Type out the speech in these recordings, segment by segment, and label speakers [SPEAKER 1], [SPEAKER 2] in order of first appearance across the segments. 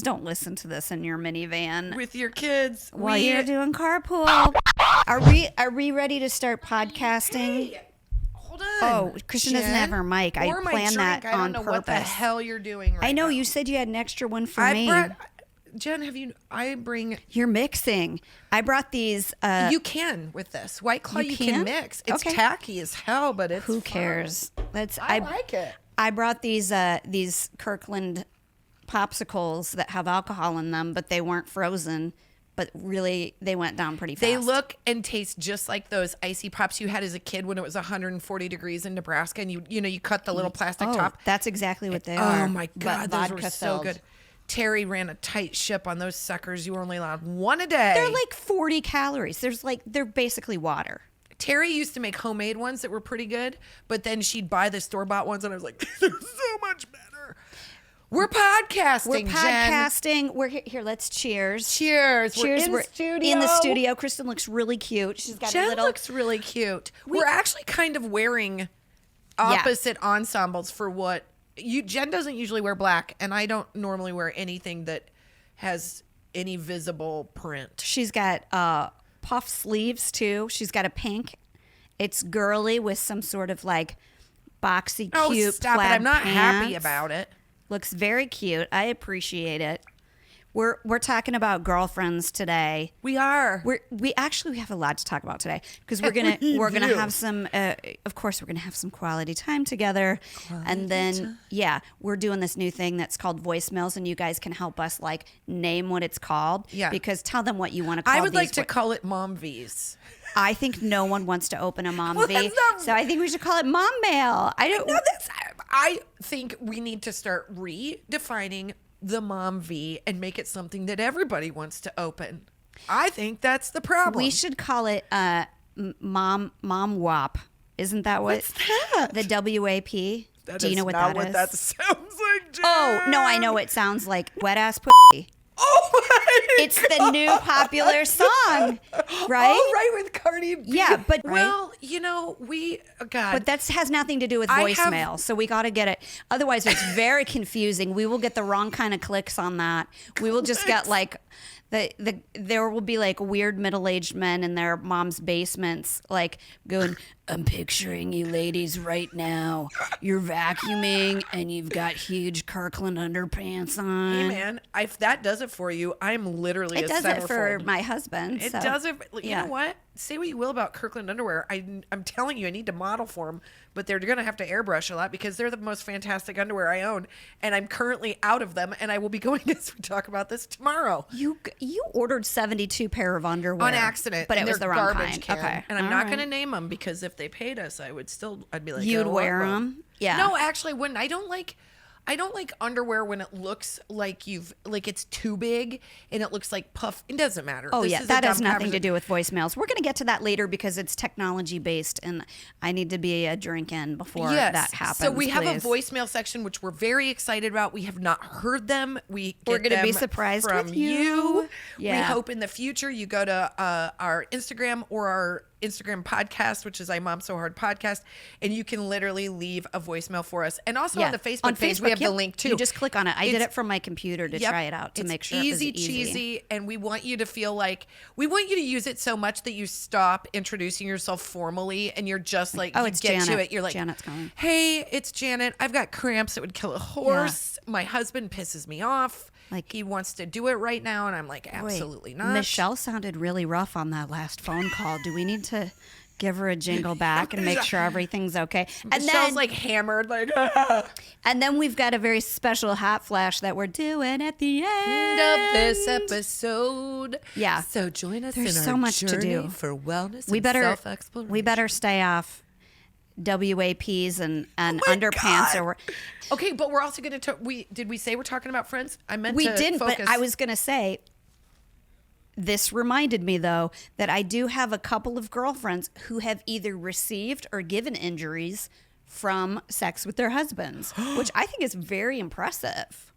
[SPEAKER 1] don't listen to this in your minivan
[SPEAKER 2] with your kids
[SPEAKER 1] while you're doing carpool. Are we ready to start podcasting?
[SPEAKER 2] Hey, hold on.
[SPEAKER 1] Oh, Kristen doesn't have her mic. I
[SPEAKER 2] Or my
[SPEAKER 1] planned
[SPEAKER 2] drink.
[SPEAKER 1] that
[SPEAKER 2] I don't
[SPEAKER 1] on
[SPEAKER 2] know
[SPEAKER 1] purpose.
[SPEAKER 2] what the hell you're doing right
[SPEAKER 1] I know
[SPEAKER 2] now.
[SPEAKER 1] you said you had an extra one for me.
[SPEAKER 2] Jen, I bring...
[SPEAKER 1] You're mixing. I brought these.
[SPEAKER 2] You can with this. White Claw you can mix. It's
[SPEAKER 1] Okay.
[SPEAKER 2] tacky as hell, but it's
[SPEAKER 1] Who
[SPEAKER 2] fun.
[SPEAKER 1] cares?
[SPEAKER 2] I like it.
[SPEAKER 1] I brought these Kirkland popsicles that have alcohol in them, but they weren't frozen. But really, they went down pretty fast.
[SPEAKER 2] They look and taste just like those icy pops you had as a kid when it was 140 degrees in Nebraska, and you cut the little plastic top.
[SPEAKER 1] That's exactly what they are.
[SPEAKER 2] Oh my God, those were
[SPEAKER 1] Vodka
[SPEAKER 2] so
[SPEAKER 1] filled.
[SPEAKER 2] good. Terry ran a tight ship on those suckers. You were only allowed one a day.
[SPEAKER 1] They're like 40 calories. They're basically water.
[SPEAKER 2] Terry used to make homemade ones that were pretty good, but then she'd buy the store-bought ones, and I was like, they're so much better. We're podcasting, Jen.
[SPEAKER 1] We're here. Let's cheers.
[SPEAKER 2] Cheers.
[SPEAKER 1] Cheers.
[SPEAKER 2] We're
[SPEAKER 1] in the studio. Kristen looks really cute. She's got
[SPEAKER 2] Jen
[SPEAKER 1] a little.
[SPEAKER 2] looks really cute. We're actually kind of wearing opposite ensembles for what Jen doesn't usually wear black, and I don't normally wear anything that has any visible print.
[SPEAKER 1] She's got puff sleeves too. She's got a pink. It's girly with some sort of like boxy, cute.
[SPEAKER 2] Stop it!
[SPEAKER 1] plaid
[SPEAKER 2] I'm not happy
[SPEAKER 1] pants.
[SPEAKER 2] about it.
[SPEAKER 1] Looks very cute. I appreciate it. We're talking about girlfriends today.
[SPEAKER 2] We are.
[SPEAKER 1] We have a lot to talk about today because we're gonna have some. Of course, we're gonna have some quality time together, and then we're doing this new thing that's called voicemails, and you guys can help us like name what it's called.
[SPEAKER 2] Yeah.
[SPEAKER 1] Because tell them what you want to call.
[SPEAKER 2] I would like
[SPEAKER 1] these
[SPEAKER 2] to call it Mom V's.
[SPEAKER 1] I think no one wants to open a mom
[SPEAKER 2] Well,
[SPEAKER 1] V,
[SPEAKER 2] that's not-
[SPEAKER 1] so I think we should call it mom mail.
[SPEAKER 2] I think we need to start redefining the Mom V and make it something that everybody wants to open. I think that's the problem.
[SPEAKER 1] We should call it mom WAP. Isn't that what?
[SPEAKER 2] What's that?
[SPEAKER 1] The WAP. Do you know what
[SPEAKER 2] not
[SPEAKER 1] that
[SPEAKER 2] what
[SPEAKER 1] is?
[SPEAKER 2] that sounds like, Jen.
[SPEAKER 1] Oh no, I know it sounds like wet ass pussy.
[SPEAKER 2] Oh my
[SPEAKER 1] It's the new popular song, right?
[SPEAKER 2] Oh, right, with Cardi B.
[SPEAKER 1] Yeah, but
[SPEAKER 2] well, God.
[SPEAKER 1] But that has nothing to do with
[SPEAKER 2] I have-
[SPEAKER 1] voicemail, so we got to get it. Otherwise, it's very confusing. We will get the wrong kind of clicks on that. We will just get like there will be like weird middle-aged men in their mom's basements, like going, "I'm picturing you ladies right now. You're vacuuming and you've got huge Kirkland underpants on."
[SPEAKER 2] Hey, man, if that does it for you, I'm literally
[SPEAKER 1] It
[SPEAKER 2] a
[SPEAKER 1] does it for
[SPEAKER 2] centerfold.
[SPEAKER 1] my husband.
[SPEAKER 2] It
[SPEAKER 1] so,
[SPEAKER 2] does it. You
[SPEAKER 1] yeah.
[SPEAKER 2] know what? Say what you will about Kirkland underwear. I'm telling you, I need to model for them, but they're going to have to airbrush a lot because they're the most fantastic underwear I own, and I'm currently out of them, and I will be going as we talk about this tomorrow.
[SPEAKER 1] You ordered 72 pair of underwear
[SPEAKER 2] On accident,
[SPEAKER 1] but
[SPEAKER 2] and
[SPEAKER 1] it was
[SPEAKER 2] they're
[SPEAKER 1] the wrong
[SPEAKER 2] garbage
[SPEAKER 1] kind.
[SPEAKER 2] can.
[SPEAKER 1] Okay,
[SPEAKER 2] And I'm
[SPEAKER 1] all
[SPEAKER 2] not
[SPEAKER 1] right.
[SPEAKER 2] going to name them because if they paid us, I'd be like,
[SPEAKER 1] You'd
[SPEAKER 2] oh,
[SPEAKER 1] wear
[SPEAKER 2] well.
[SPEAKER 1] them? Yeah.
[SPEAKER 2] No, actually, wouldn't. I don't like underwear when it looks like it's too big and it looks like puff. It doesn't matter.
[SPEAKER 1] Oh,
[SPEAKER 2] This
[SPEAKER 1] yeah.
[SPEAKER 2] is a
[SPEAKER 1] That has
[SPEAKER 2] dumb
[SPEAKER 1] nothing to
[SPEAKER 2] conversation.
[SPEAKER 1] do with voicemails. We're going to get to that later because it's technology based and I need to be a drink in before that happens.
[SPEAKER 2] So we have a
[SPEAKER 1] please.
[SPEAKER 2] voicemail section, which we're very excited about. We have not heard them. We're
[SPEAKER 1] gonna
[SPEAKER 2] going to
[SPEAKER 1] be surprised
[SPEAKER 2] from
[SPEAKER 1] with you.
[SPEAKER 2] We
[SPEAKER 1] Yeah.
[SPEAKER 2] hope in the future you go to our Instagram or our Instagram podcast, which is IMOMSOHARD podcast, and you can literally leave a voicemail for us. And also on the Facebook page, we have the link too.
[SPEAKER 1] You just click on it. I did
[SPEAKER 2] It's-
[SPEAKER 1] it from my computer to try it out to
[SPEAKER 2] it's
[SPEAKER 1] make sure
[SPEAKER 2] easy,
[SPEAKER 1] it was easy.
[SPEAKER 2] cheesy, and we want you to feel like we want you to use it so much that you stop introducing yourself formally and you're just like,
[SPEAKER 1] oh,
[SPEAKER 2] you
[SPEAKER 1] it's
[SPEAKER 2] get to
[SPEAKER 1] Janet.
[SPEAKER 2] it. You're like,
[SPEAKER 1] Janet's calling.
[SPEAKER 2] hey, it's Janet. I've got cramps that would kill a horse. My husband pisses me off.
[SPEAKER 1] Like-
[SPEAKER 2] he wants to do it right now, and I'm like, absolutely not.
[SPEAKER 1] Michelle sounded really rough on that last phone call. Do we need to give her a jingle back and make sure everything's okay? And
[SPEAKER 2] Michelle's
[SPEAKER 1] then,
[SPEAKER 2] like hammered, like
[SPEAKER 1] and then we've got a very special hot flash that we're doing at the end
[SPEAKER 2] of this episode.
[SPEAKER 1] Yeah.
[SPEAKER 2] So join us
[SPEAKER 1] There's
[SPEAKER 2] in
[SPEAKER 1] so
[SPEAKER 2] our
[SPEAKER 1] much to
[SPEAKER 2] journey
[SPEAKER 1] do.
[SPEAKER 2] for wellness
[SPEAKER 1] We
[SPEAKER 2] and
[SPEAKER 1] better
[SPEAKER 2] self-exploration.
[SPEAKER 1] stay off WAPs and
[SPEAKER 2] my
[SPEAKER 1] underpants
[SPEAKER 2] God.
[SPEAKER 1] or
[SPEAKER 2] Okay, but we're also going to did we say we're talking about Friends? I meant
[SPEAKER 1] we
[SPEAKER 2] to
[SPEAKER 1] didn't,
[SPEAKER 2] focus.
[SPEAKER 1] but I was going to say this reminded me though that I do have a couple of girlfriends who have either received or given injuries from sex with their husbands, which I think is very impressive.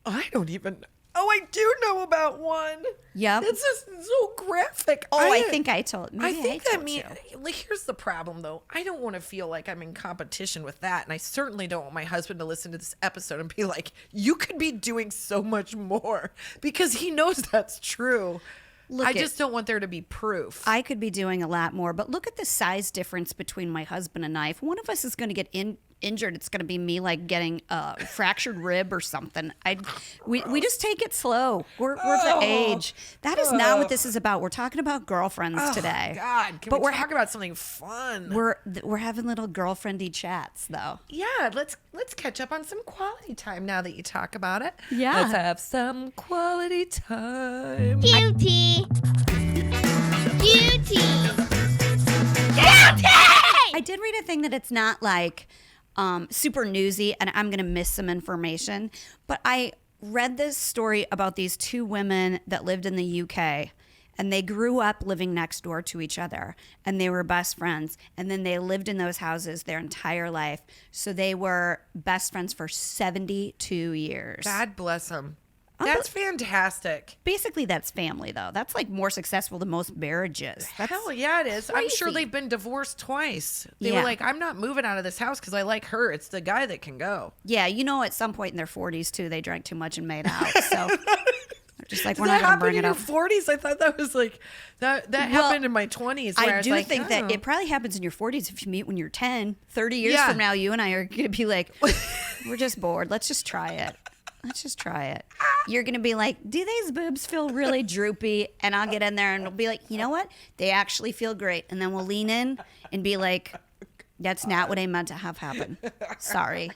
[SPEAKER 2] I don't even. Oh, I do know about one.
[SPEAKER 1] Yep.
[SPEAKER 2] It's just so graphic.
[SPEAKER 1] I think I told.
[SPEAKER 2] I
[SPEAKER 1] Maybe
[SPEAKER 2] think
[SPEAKER 1] I
[SPEAKER 2] that
[SPEAKER 1] told
[SPEAKER 2] means,
[SPEAKER 1] you.
[SPEAKER 2] like, here's the problem, though. I don't want to feel like I'm in competition with that. And I certainly don't want my husband to listen to this episode and be like, you could be doing so much more, because he knows that's true. I just don't want there to be proof.
[SPEAKER 1] I could be doing a lot more, but look at the size difference between my husband and I. If one of us is going to get injured, it's going to be me, like getting a fractured rib or something. We just take it slow. We're the age. That is not what this is about. We're talking about girlfriends today.
[SPEAKER 2] God, can we talk about something fun?
[SPEAKER 1] We're having little girlfriendy chats, though.
[SPEAKER 2] Yeah, let's catch up on some quality time now that you talk about it.
[SPEAKER 1] Yeah.
[SPEAKER 2] Let's have some quality time.
[SPEAKER 3] Guilty. Guilty.
[SPEAKER 1] I did read a thing that it's not like super newsy, and I'm going to miss some information, but I read this story about these two women that lived in the UK, and they grew up living next door to each other, and they were best friends, and then they lived in those houses their entire life. So they were best friends for 72 years.
[SPEAKER 2] God bless them. That's fantastic.
[SPEAKER 1] Basically, that's family, though. That's like more successful than most marriages. That's
[SPEAKER 2] Hell yeah, it is. I'm sure
[SPEAKER 1] crazy.
[SPEAKER 2] they've been divorced twice. They
[SPEAKER 1] Yeah.
[SPEAKER 2] were like, I'm not moving out of this house because I like her. It's the guy that can go.
[SPEAKER 1] Yeah, at some point in their 40s, too, they drank too much and made out. So they're just like, we're
[SPEAKER 2] Does
[SPEAKER 1] not
[SPEAKER 2] that
[SPEAKER 1] going to bring
[SPEAKER 2] happen in
[SPEAKER 1] it
[SPEAKER 2] your
[SPEAKER 1] up.
[SPEAKER 2] 40s? I thought that was like, that happened in my 20s. Where
[SPEAKER 1] I do
[SPEAKER 2] was
[SPEAKER 1] think
[SPEAKER 2] like,
[SPEAKER 1] that
[SPEAKER 2] oh.
[SPEAKER 1] it probably happens in your 40s if you meet when you're 10. 30 years
[SPEAKER 2] Yeah.
[SPEAKER 1] from now, you and I are going to be like, we're just bored. Let's just try it. Let's just try it. You're going to be like, do these boobs feel really droopy? And I'll get in there and we'll be like, you know what? They actually feel great. And then we'll lean in and be like, that's not what I meant to have happen. Sorry.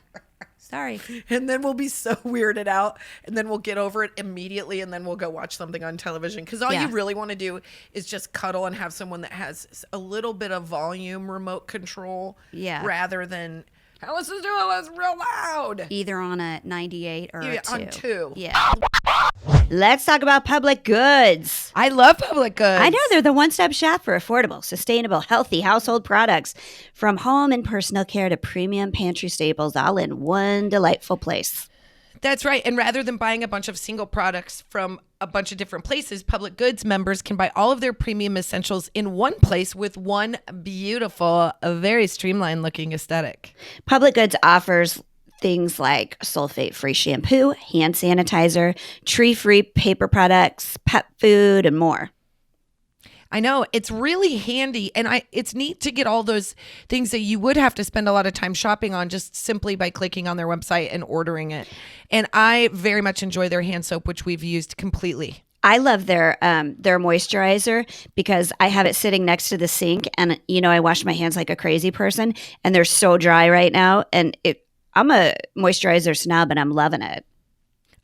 [SPEAKER 2] And then we'll be so weirded out, and then we'll get over it immediately, and then we'll go watch something on television. Because all
[SPEAKER 1] Yeah.
[SPEAKER 2] you really want to do is just cuddle and have someone that has a little bit of volume remote control,
[SPEAKER 1] Yeah.
[SPEAKER 2] rather than, hey, let's just do it, let's real loud.
[SPEAKER 1] Either on a 98 or a 2.
[SPEAKER 2] On 2.
[SPEAKER 1] Yeah.
[SPEAKER 4] Let's talk about Public Goods.
[SPEAKER 2] I love Public Goods.
[SPEAKER 4] I know they're the one-stop shop for affordable, sustainable, healthy household products, from home and personal care to premium pantry staples, all in one delightful place.
[SPEAKER 2] That's right. And rather than buying a bunch of single products from a bunch of different places, Public Goods members can buy all of their premium essentials in one place with one beautiful, very streamlined looking aesthetic.
[SPEAKER 4] Public Goods offers things like sulfate-free shampoo, hand sanitizer, tree-free paper products, pet food, and more.
[SPEAKER 2] I know, it's really handy, and it's neat to get all those things that you would have to spend a lot of time shopping on just simply by clicking on their website and ordering it. And I very much enjoy their hand soap, which we've used completely.
[SPEAKER 4] I love their moisturizer because I have it sitting next to the sink, and I wash my hands like a crazy person, and they're so dry right now, and I'm a moisturizer snob, and I'm loving it.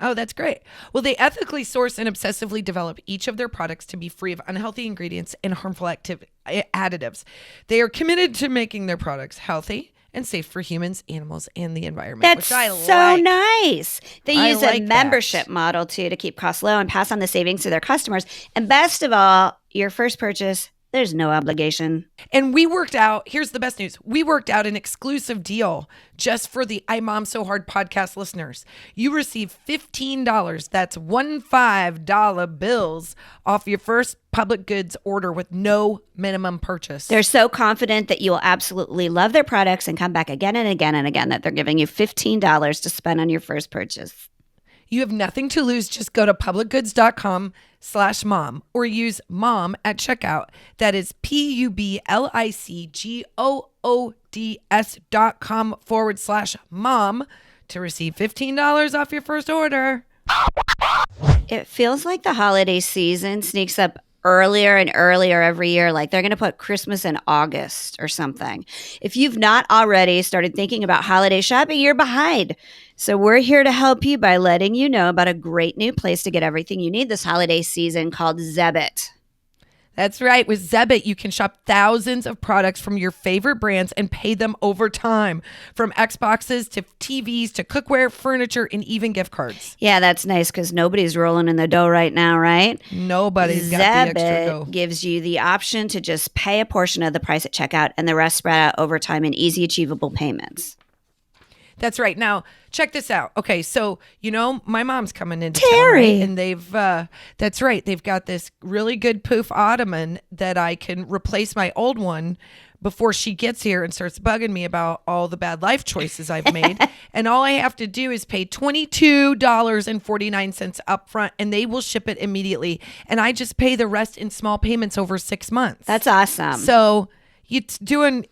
[SPEAKER 2] Oh, that's great. Well, they ethically source and obsessively develop each of their products to be free of unhealthy ingredients and harmful additives. They are committed to making their products healthy and safe for humans, animals, and the environment.
[SPEAKER 4] That's
[SPEAKER 2] which I
[SPEAKER 4] so
[SPEAKER 2] like.
[SPEAKER 4] nice. They
[SPEAKER 2] I
[SPEAKER 4] use
[SPEAKER 2] like
[SPEAKER 4] a
[SPEAKER 2] that.
[SPEAKER 4] membership model too to keep costs low and pass on the savings to their customers. And best of all, your first purchase, there's no obligation.
[SPEAKER 2] And we worked out, here's the best news. We worked out an exclusive deal just for the I Mom So Hard podcast listeners. You receive $15, that's $15 bills off your first Public Goods order with no minimum purchase.
[SPEAKER 4] They're so confident that you will absolutely love their products and come back again and again and again that they're giving you $15 to spend on your first purchase.
[SPEAKER 2] You have nothing to lose. Just go to publicgoods.com/mom or use mom at checkout. That is publicgoods.com/mom to receive $15 off your first order.
[SPEAKER 4] It feels like the holiday season sneaks up earlier and earlier every year. Like they're going to put Christmas in August or something. If you've not already started thinking about holiday shopping, you're behind. So we're here to help you by letting you know about a great new place to get everything you need this holiday season called Zebbit.
[SPEAKER 2] That's right. With Zebbit, you can shop thousands of products from your favorite brands and pay them over time. From Xboxes to TVs to cookware, furniture, and even gift cards.
[SPEAKER 4] Yeah, that's nice because nobody's rolling in the dough right now, right?
[SPEAKER 2] Nobody's got the extra dough.
[SPEAKER 4] Zebbit gives you the option to just pay a portion of the price at checkout and the rest spread out over time in easy, achievable payments.
[SPEAKER 2] That's right. Now, check this out. Okay, so, my mom's coming into
[SPEAKER 4] Terry.
[SPEAKER 2] town, right? And they've, that's right. They've got this really good poof ottoman that I can replace my old one before she gets here and starts bugging me about all the bad life choices I've made. And all I have to do is pay $22.49 up front, and they will ship it immediately. And I just pay the rest in small payments over 6 months.
[SPEAKER 4] That's awesome.
[SPEAKER 2] So it's doing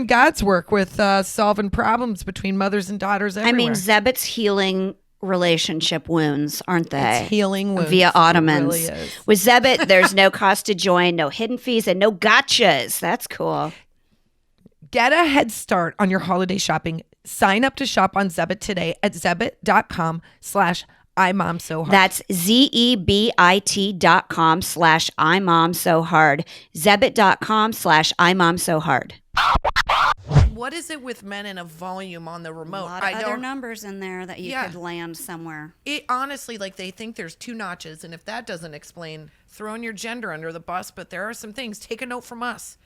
[SPEAKER 2] God's work with solving problems between mothers and daughters everywhere.
[SPEAKER 4] I mean, Zebit's healing relationship wounds, aren't they?
[SPEAKER 2] It's healing wounds.
[SPEAKER 4] Via ottomans.
[SPEAKER 2] It really is.
[SPEAKER 4] With Zebit, there's no cost to join, no hidden fees, and no gotchas. That's cool.
[SPEAKER 2] Get a head start on your holiday shopping. Sign up to shop on Zebit today at zebit.com/imomsohard.
[SPEAKER 4] That's zebit.com/imomsohard. Zebit.com/imomsohard.
[SPEAKER 2] What is it with men and a volume on the remote?
[SPEAKER 1] A lot of other numbers in there that you could land somewhere.
[SPEAKER 2] It honestly, like, they think there's 2 notches, and if that doesn't explain, throwing your gender under the bus. But there are some things. Take a note from us.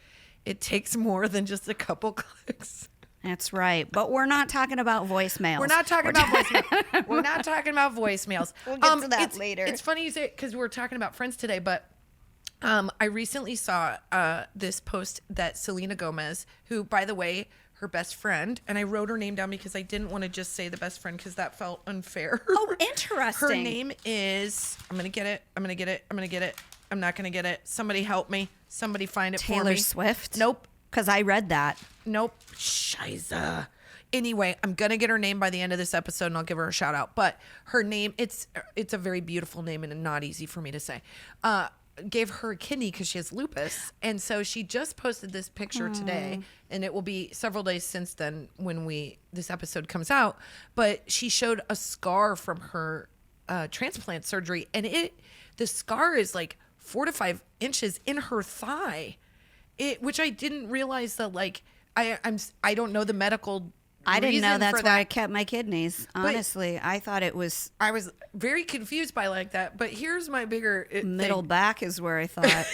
[SPEAKER 2] It takes more than just a couple clicks.
[SPEAKER 1] That's right. But we're not talking about voicemails.
[SPEAKER 2] We're not talking about voicemails. We're not talking about voicemails.
[SPEAKER 1] We'll get to that later.
[SPEAKER 2] It's funny you say it because we're talking about Friends today, but I recently saw this post that Selena Gomez, who, by the way, her best friend, and I wrote her name down because I didn't want to just say the best friend because that felt unfair.
[SPEAKER 1] Oh, interesting.
[SPEAKER 2] Her name is, I'm going to get it. I'm not going to get it. Somebody help me. Somebody find it for me.
[SPEAKER 1] Taylor Swift?
[SPEAKER 2] Nope.
[SPEAKER 1] Because I read that.
[SPEAKER 2] Nope. Shiza. Anyway, I'm going to get her name by the end of this episode and I'll give her a shout out. But her name, it's a very beautiful name and not easy for me to say. Gave her a kidney because she has lupus. And so she just posted this picture today, and it will be several days since then when this episode comes out. But she showed a scar from her transplant surgery, and the scar is like 4 to 5 inches in her thigh. Which I didn't realize that, like, I don't know the medical
[SPEAKER 1] I didn't know that's
[SPEAKER 2] why
[SPEAKER 1] I kept my kidneys. Honestly, I thought it was.
[SPEAKER 2] I was very confused by like that. But here's my bigger
[SPEAKER 1] middle back is where I thought.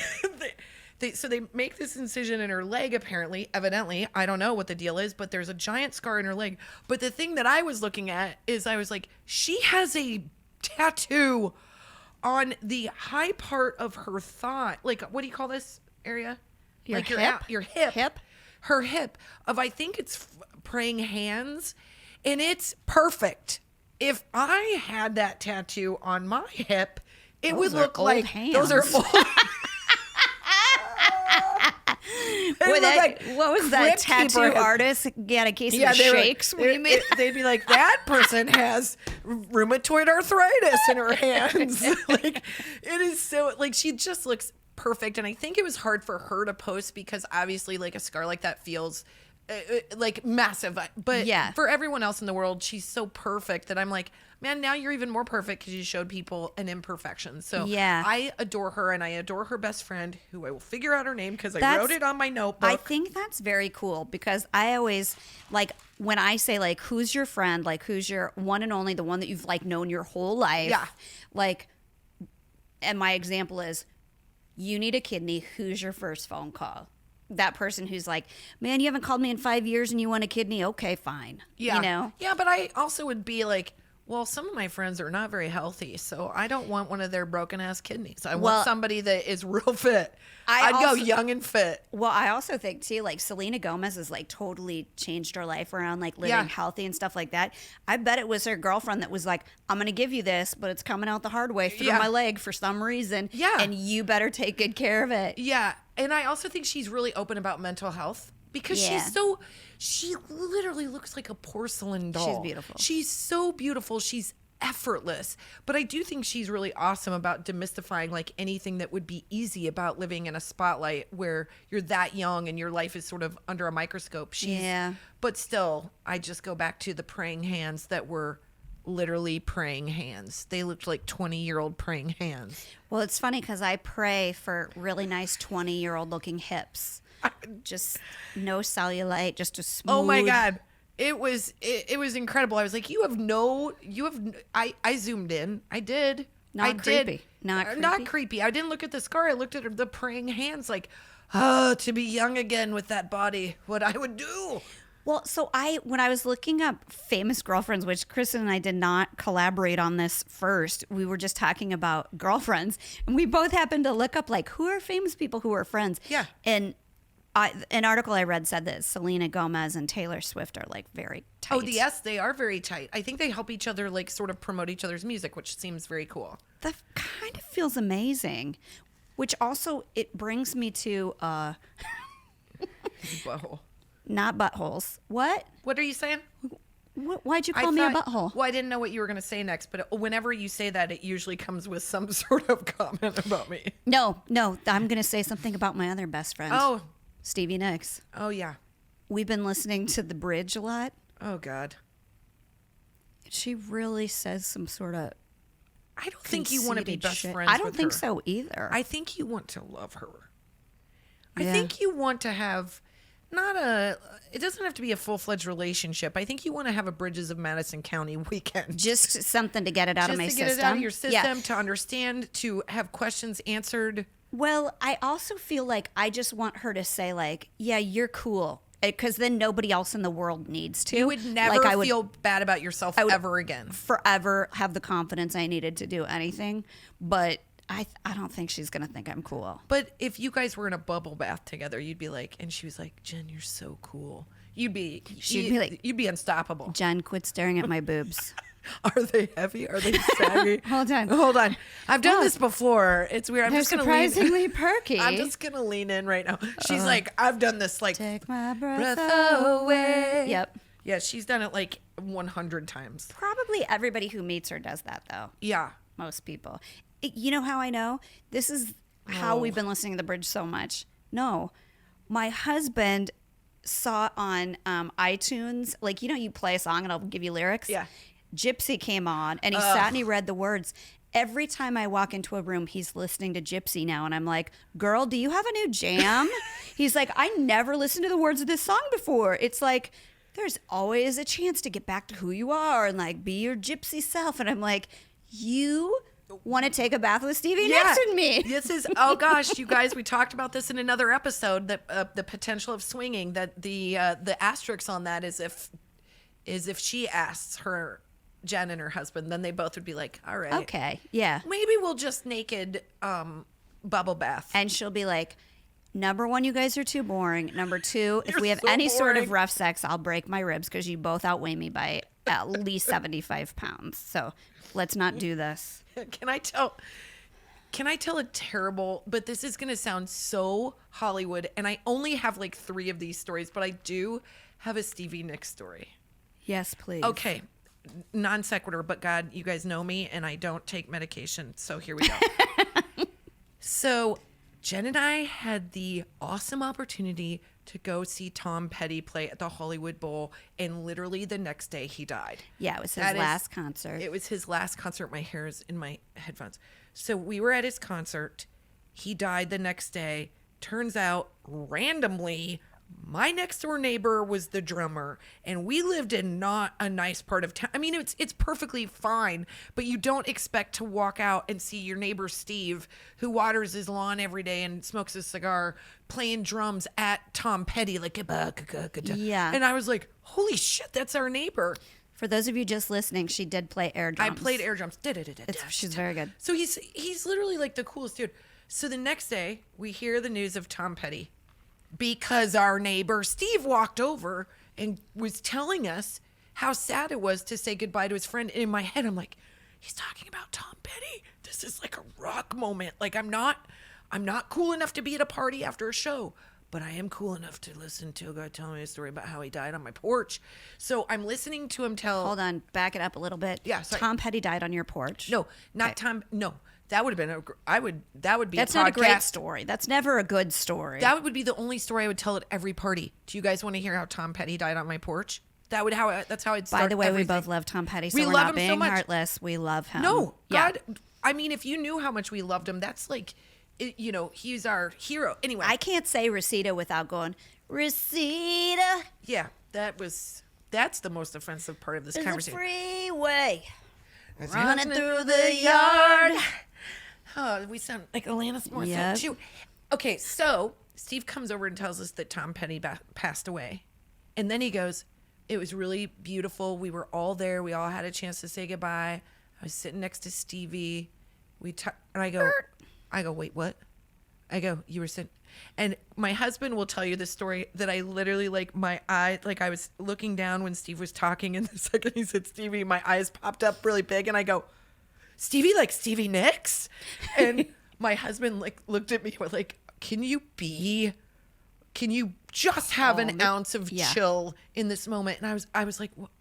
[SPEAKER 2] So they make this incision in her leg, evidently. I don't know what the deal is, but there's a giant scar in her leg. But the thing that I was looking at is I was like, she has a tattoo on the high part of her thigh. Like, what do you call this area?
[SPEAKER 1] Your
[SPEAKER 2] like
[SPEAKER 1] hip?
[SPEAKER 2] Your hip.
[SPEAKER 1] Hip?
[SPEAKER 2] Her hip of, I think it's praying hands, and it's perfect. If I had that tattoo on my hip, it would look like
[SPEAKER 1] hands.
[SPEAKER 2] Those are old.
[SPEAKER 1] What was that tattoo artist? Get a case of shakes.
[SPEAKER 2] They'd be like, that person has rheumatoid arthritis in her hands. Like, it is so, like, she just looks perfect. And I think it was hard for her to post because obviously, like, a scar like that feels like massive. But for everyone else in the world, she's so perfect that I'm like, man, now you're even more perfect because you showed people an imperfection. So I adore her, and I adore her best friend, who I will figure out her name because I wrote it on my notebook.
[SPEAKER 1] I think that's very cool because I always, like, when I say, like, who's your friend, like, who's your one and only, the one that you've, like, known your whole life. Yeah. Like, and my example is, you need a kidney, who's your first phone call? That person who's like, man, you haven't called me in 5 years and you want a kidney? Okay, fine.
[SPEAKER 2] Yeah.
[SPEAKER 1] You know?
[SPEAKER 2] Yeah, but I also would be like, well, some of my friends are not very healthy, so I don't want one of their broken ass kidneys. I want somebody that is real fit. I'd go young and fit.
[SPEAKER 1] Well, I also think too, like, Selena Gomez has, like, totally changed her life around, like, living healthy and stuff like that. I bet it was her girlfriend that was like, I'm going to give you this, but it's coming out the hard way through my leg for some reason. Yeah. And you better take good care of it.
[SPEAKER 2] Yeah. And I also think she's really open about mental health because she literally looks like a porcelain doll.
[SPEAKER 1] She's beautiful.
[SPEAKER 2] She's so beautiful. She's effortless. But I do think she's really awesome about demystifying, like, anything that would be easy about living in a spotlight where you're that young and your life is sort of under a microscope. But still, I just go back to the praying hands that were literally praying hands. They looked like 20-year-old praying hands.
[SPEAKER 1] Well, it's funny because I pray for really nice 20-year-old looking hips. Just no cellulite, just a smooth.
[SPEAKER 2] Oh my God. It was incredible. I was like, I zoomed in. I did.
[SPEAKER 1] Not creepy.
[SPEAKER 2] Not creepy. I didn't look at the scar. I looked at the praying hands like, oh, to be young again with that body, what I would do.
[SPEAKER 1] Well, so when I was looking up famous girlfriends, which Kristen and I did not collaborate on this first, we were just talking about girlfriends, and we both happened to look up like who are famous people who are friends.
[SPEAKER 2] Yeah.
[SPEAKER 1] And an article I read said that Selena Gomez and Taylor Swift are like very tight.
[SPEAKER 2] Oh, yes, they are very tight. I think they help each other like sort of promote each other's music, which seems very cool.
[SPEAKER 1] That kind of feels amazing. Which also it brings me to
[SPEAKER 2] Butthole.
[SPEAKER 1] not buttholes. What?
[SPEAKER 2] What are you saying?
[SPEAKER 1] Why'd you call me a butthole?
[SPEAKER 2] Well, I didn't know what you were going to say next, but whenever you say that, it usually comes with some sort of comment about me.
[SPEAKER 1] No, I'm going to say something about my other best friend.
[SPEAKER 2] Oh.
[SPEAKER 1] Stevie Nicks.
[SPEAKER 2] Oh, yeah.
[SPEAKER 1] We've been listening to The Bridge a lot.
[SPEAKER 2] Oh, God.
[SPEAKER 1] She really says some sort of
[SPEAKER 2] I don't think you want to be best
[SPEAKER 1] shit.
[SPEAKER 2] friends
[SPEAKER 1] I don't
[SPEAKER 2] with
[SPEAKER 1] think
[SPEAKER 2] her.
[SPEAKER 1] so either.
[SPEAKER 2] I think you want to love her.
[SPEAKER 1] Yeah.
[SPEAKER 2] I think you want to have it doesn't have to be a full-fledged relationship. I think you want to have a Bridges of Madison County weekend.
[SPEAKER 1] Just something to get it out of my
[SPEAKER 2] Just to
[SPEAKER 1] system.
[SPEAKER 2] get it out of your system,
[SPEAKER 1] Yeah.
[SPEAKER 2] to understand, to have questions answered.
[SPEAKER 1] Well, I also feel like I just want her to say like, yeah, you're cool. Because then nobody else in the world needs to.
[SPEAKER 2] You would never
[SPEAKER 1] like, I would
[SPEAKER 2] feel bad about yourself ever again.
[SPEAKER 1] forever have the confidence I needed to do anything. But I don't think she's going to think I'm cool.
[SPEAKER 2] But if you guys were in a bubble bath together, you'd be like, and she was like, Jen, you're so cool. She'd be like, you'd be unstoppable.
[SPEAKER 1] Jen, quit staring at my boobs.
[SPEAKER 2] Are they heavy? Are they saggy?
[SPEAKER 1] Hold on.
[SPEAKER 2] Hold on. I've done this before. It's weird. I'm
[SPEAKER 1] They're
[SPEAKER 2] just gonna
[SPEAKER 1] surprisingly perky.
[SPEAKER 2] I'm just gonna lean in right now. She's like, I've done this like
[SPEAKER 1] Take my breath
[SPEAKER 2] away.
[SPEAKER 1] Yep.
[SPEAKER 2] Yeah, she's done it like 100 times.
[SPEAKER 1] Probably everybody who meets her does that, though.
[SPEAKER 2] Yeah.
[SPEAKER 1] Most people. You know how I know? This is how we've been listening to The Bridge so much. No. My husband saw on iTunes, like, you play a song and I'll give you lyrics.
[SPEAKER 2] Yeah.
[SPEAKER 1] Gypsy came on and he sat and he read the words. Every time I walk into a room, he's listening to Gypsy now. And I'm like, girl, do you have a new jam? He's like, I never listened to the words of this song before. It's like, there's always a chance to get back to who you are and like be your gypsy self. And I'm like, you want to take a bath with Stevie Nicks and me.
[SPEAKER 2] This is, oh gosh, you guys, we talked about this in another episode, that the potential of swinging, that the asterisk on that is if she asks her, Jen and her husband, then they both would be like, all right.
[SPEAKER 1] Okay. Yeah.
[SPEAKER 2] Maybe we'll just naked bubble bath.
[SPEAKER 1] And she'll be like, number one, you guys are too boring. Number two, if
[SPEAKER 2] You're
[SPEAKER 1] we have
[SPEAKER 2] so
[SPEAKER 1] any sort of
[SPEAKER 2] boring.
[SPEAKER 1] rough sex, I'll break my ribs because you both outweigh me by at least 75 pounds. So let's not do this.
[SPEAKER 2] Can I tell a terrible, but this is going to sound so Hollywood, and I only have like 3 of these stories, but I do have a Stevie Nicks story.
[SPEAKER 1] Yes, please.
[SPEAKER 2] Okay. Non sequitur, but God, you guys know me and I don't take medication. So here we go. So Jen and I had the awesome opportunity to go see Tom Petty play at the Hollywood Bowl, and literally the next day he died.
[SPEAKER 1] Yeah, it was his
[SPEAKER 2] That is-
[SPEAKER 1] last concert.
[SPEAKER 2] It was his last concert. My hair is in my headphones. So we were at his concert. He died the next day. Turns out, randomly, my next door neighbor was the drummer, and we lived in not a nice part of town. I mean, it's perfectly fine, but you don't expect to walk out and see your neighbor Steve, who waters his lawn every day and smokes a cigar, playing drums at Tom Petty, like
[SPEAKER 1] Yeah.
[SPEAKER 2] And I was like, holy shit, that's our neighbor.
[SPEAKER 1] For those of you just listening, she did play air drums.
[SPEAKER 2] I played air drums.
[SPEAKER 1] She's very good.
[SPEAKER 2] So he's literally like the coolest dude. So the next day, we hear the news of Tom Petty because our neighbor Steve walked over and was telling us how sad it was to say goodbye to his friend. And in my head, I'm like, he's talking about Tom Petty. This is like a rock moment. Like I'm not cool enough to be at a party after a show, but I am cool enough to listen to a guy telling me a story about how he died on my porch. So I'm listening to him tell.
[SPEAKER 1] Hold on, back it up a little bit.
[SPEAKER 2] Yeah, sorry.
[SPEAKER 1] Tom Petty died on your porch.
[SPEAKER 2] No, not
[SPEAKER 1] Okay.
[SPEAKER 2] Tom. No, that would have been that would be
[SPEAKER 1] That's
[SPEAKER 2] a
[SPEAKER 1] not a great
[SPEAKER 2] podcast.
[SPEAKER 1] story. That's never a good story.
[SPEAKER 2] That would be the only story I would tell at every party. Do you guys want to hear how Tom Petty died on my porch? That's how I'd start.
[SPEAKER 1] By the way,
[SPEAKER 2] everything.
[SPEAKER 1] we both love Tom Petty, so
[SPEAKER 2] We
[SPEAKER 1] we're
[SPEAKER 2] love
[SPEAKER 1] not
[SPEAKER 2] him so
[SPEAKER 1] being
[SPEAKER 2] much.
[SPEAKER 1] heartless. We love him.
[SPEAKER 2] No,
[SPEAKER 1] Yeah.
[SPEAKER 2] God. I mean, if you knew how much we loved him, that's like, he's our hero. Anyway,
[SPEAKER 1] I can't say Reseda without going, Reseda,
[SPEAKER 2] yeah, that's the most offensive part of this
[SPEAKER 1] there's a
[SPEAKER 2] conversation.
[SPEAKER 1] freeway
[SPEAKER 2] It's
[SPEAKER 1] running
[SPEAKER 2] happening
[SPEAKER 1] through the yard.
[SPEAKER 2] Oh, we sound like Alanis Morissette
[SPEAKER 1] Yep.
[SPEAKER 2] too. Okay, so Steve comes over and tells us that Tom Petty passed away. And then he goes, it was really beautiful. We were all there. We all had a chance to say goodbye. I was sitting next to Stevie. And I go, wait, what? I go, you were sitting. And my husband will tell you this story that I literally, like, my eye, like, I was looking down when Steve was talking, and the second he said Stevie, my eyes popped up really big, and I go, Stevie, like Stevie Nicks? And my husband, like, looked at me with, like, can you just have an ounce of chill in this moment? And I was like, well,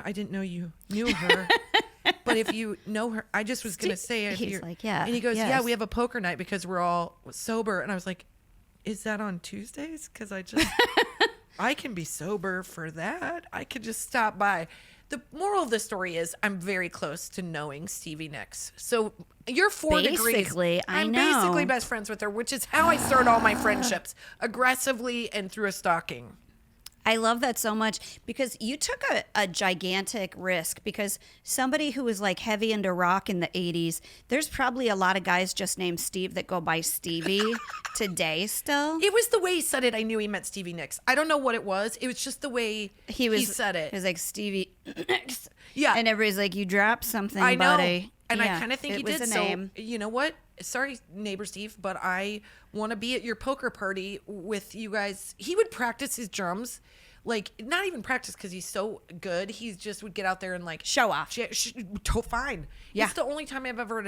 [SPEAKER 2] I didn't know you knew her. But if you know her, I just was going to say,
[SPEAKER 1] he's like, yeah.
[SPEAKER 2] And he goes,
[SPEAKER 1] yes.
[SPEAKER 2] yeah, we have a poker night because we're all sober. And I was like, is that on Tuesdays? Because I can be sober for that. I could just stop by. The moral of the story is I'm very close to knowing Stevie Nicks. So you're 4 degrees.
[SPEAKER 1] I'm
[SPEAKER 2] basically best friends with her, which is how I start all my friendships, aggressively and through a stalking.
[SPEAKER 1] I love that so much because you took a gigantic risk, because somebody who was like heavy into rock in the 80s, there's probably a lot of guys just named Steve that go by Stevie today still.
[SPEAKER 2] It was the way he said it. I knew he meant Stevie Nicks. I don't know what it was. It was just the way he said it.
[SPEAKER 1] It was like Stevie Nicks.
[SPEAKER 2] Yeah.
[SPEAKER 1] And everybody's like, you dropped something,
[SPEAKER 2] I know.
[SPEAKER 1] buddy.
[SPEAKER 2] And
[SPEAKER 1] yeah,
[SPEAKER 2] I kind of think he
[SPEAKER 1] was
[SPEAKER 2] did.
[SPEAKER 1] a
[SPEAKER 2] So,
[SPEAKER 1] name.
[SPEAKER 2] you know what? Sorry, neighbor Steve, but I want to be at your poker party with you guys. He would practice his drums. Like, not even practice because he's so good. He just would get out there and, like,
[SPEAKER 1] Show off.
[SPEAKER 2] Fine.
[SPEAKER 1] Yeah.
[SPEAKER 2] It's the only time I've ever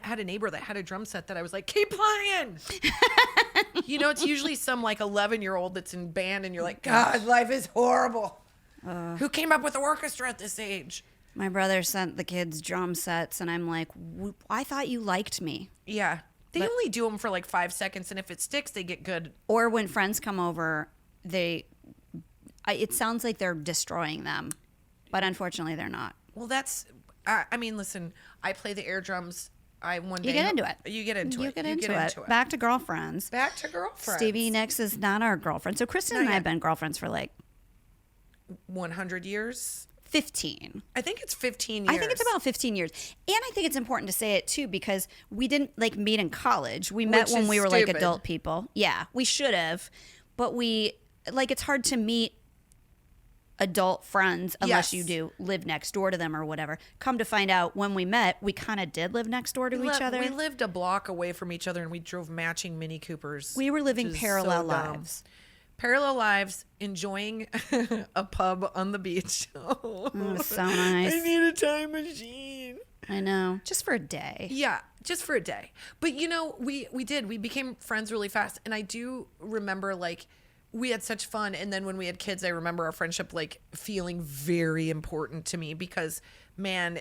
[SPEAKER 2] had a neighbor that had a drum set that I was like, keep playing. You know, it's usually some, like, 11-year-old that's in band and you're like, God, life is horrible. Who came up with the orchestra at this age?
[SPEAKER 1] My brother sent the kids drum sets, and I'm like, I thought you liked me.
[SPEAKER 2] Yeah. They only do them for, like, 5 seconds, and if it sticks, they get good.
[SPEAKER 1] Or when friends come over, it sounds like they're destroying them, but unfortunately they're not.
[SPEAKER 2] Well, that's, I mean, listen, I play the air drums.
[SPEAKER 1] You get into it.
[SPEAKER 2] You get into it.
[SPEAKER 1] You get into it. Back to girlfriends.
[SPEAKER 2] Back to girlfriends.
[SPEAKER 1] Stevie Nicks is not our girlfriend. So Kristen and I have been girlfriends for like
[SPEAKER 2] 100 years.
[SPEAKER 1] 15.
[SPEAKER 2] I think it's 15 years.
[SPEAKER 1] I think it's about 15 years. And I think it's important to say it too, because we didn't like meet in college. We met when we were like adult people. Yeah, we should have. But it's hard to meet adult friends unless you do live next door to them or whatever. Come to find out, when we met, we kind of did live next door to each other.
[SPEAKER 2] We lived a block away from each other, and we drove matching Mini Coopers.
[SPEAKER 1] We were living parallel lives.
[SPEAKER 2] Parallel lives, enjoying a pub on the beach.
[SPEAKER 1] Oh, it was so nice.
[SPEAKER 2] I need a time machine.
[SPEAKER 1] I know. Just for a day.
[SPEAKER 2] Yeah, just for a day. But, you know, we became friends really fast. And I do remember, like, we had such fun. And then when we had kids, I remember our friendship, like, feeling very important to me because, man,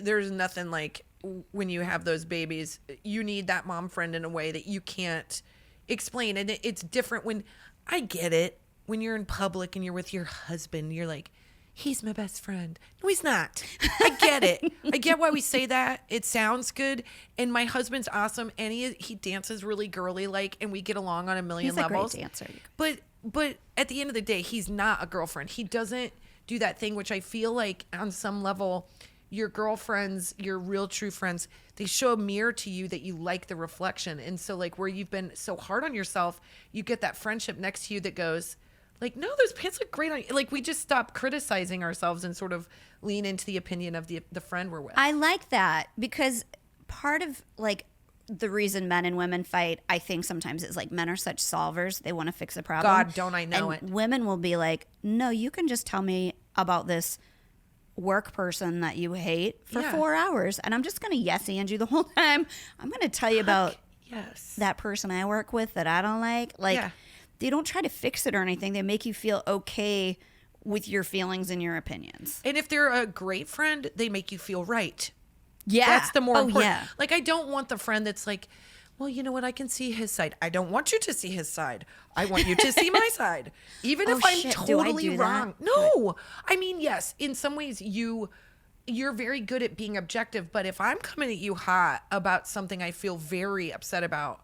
[SPEAKER 2] there's nothing like when you have those babies. You need that mom friend in a way that you can't explain. And it's different when, I get it, when you're in public and you're with your husband, you're like, he's my best friend. No, he's not. I get it. I get why we say that. It sounds good. And my husband's awesome. And he dances really girly like, and we get along on a million levels.
[SPEAKER 1] He's a great dancer.
[SPEAKER 2] But at the end of the day, he's not a girlfriend. He doesn't do that thing, which I feel like on some level, your girlfriends, your real true friends, they show a mirror to you that you like the reflection. And so like where you've been so hard on yourself, you get that friendship next to you that goes, like, no, those pants look great on you. Like, we just stop criticizing ourselves and sort of lean into the opinion of the friend we're with.
[SPEAKER 1] I like that because part of, like, the reason men and women fight, I think sometimes is, like, men are such solvers. They want to fix a problem.
[SPEAKER 2] God, don't I know
[SPEAKER 1] and
[SPEAKER 2] it.
[SPEAKER 1] Women will be like, no, you can just tell me about this work person that you hate for 4 hours, and I'm just going to yes and you the whole time. I'm going to tell you about that person I work with that I don't like. Like, they don't try to fix it or anything. They make you feel okay with your feelings and your opinions.
[SPEAKER 2] And if they're a great friend, they make you feel right.
[SPEAKER 1] Yeah.
[SPEAKER 2] That's the more important.
[SPEAKER 1] Yeah.
[SPEAKER 2] Like, I don't want the friend that's like, well, you know what? I can see his side. I don't want you to see his side. I want you to see my side. Even if I'm totally wrong. No. I mean, yes, in some ways you're very good at being objective, but if I'm coming at you hot about something I feel very upset about,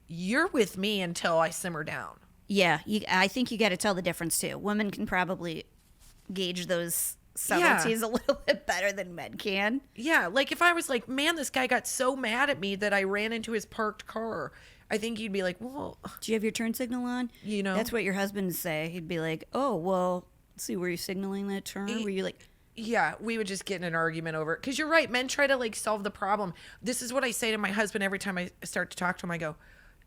[SPEAKER 2] you're with me until I simmer down.
[SPEAKER 1] Yeah, I think you got to tell the difference too. Women can probably gauge those subtleties a little bit better than men can.
[SPEAKER 2] Yeah, like if I was like, man, this guy got so mad at me that I ran into his parked car, I think you'd be like, well,
[SPEAKER 1] Do you have your turn signal on?
[SPEAKER 2] you know.
[SPEAKER 1] That's what your husband would say. He'd be like, oh, well, let's see, were you signaling that turn? Were you like,
[SPEAKER 2] Yeah, we would just get in an argument over it. Because you're right. Men try to like solve the problem. This is what I say to my husband every time I start to talk to him. I go,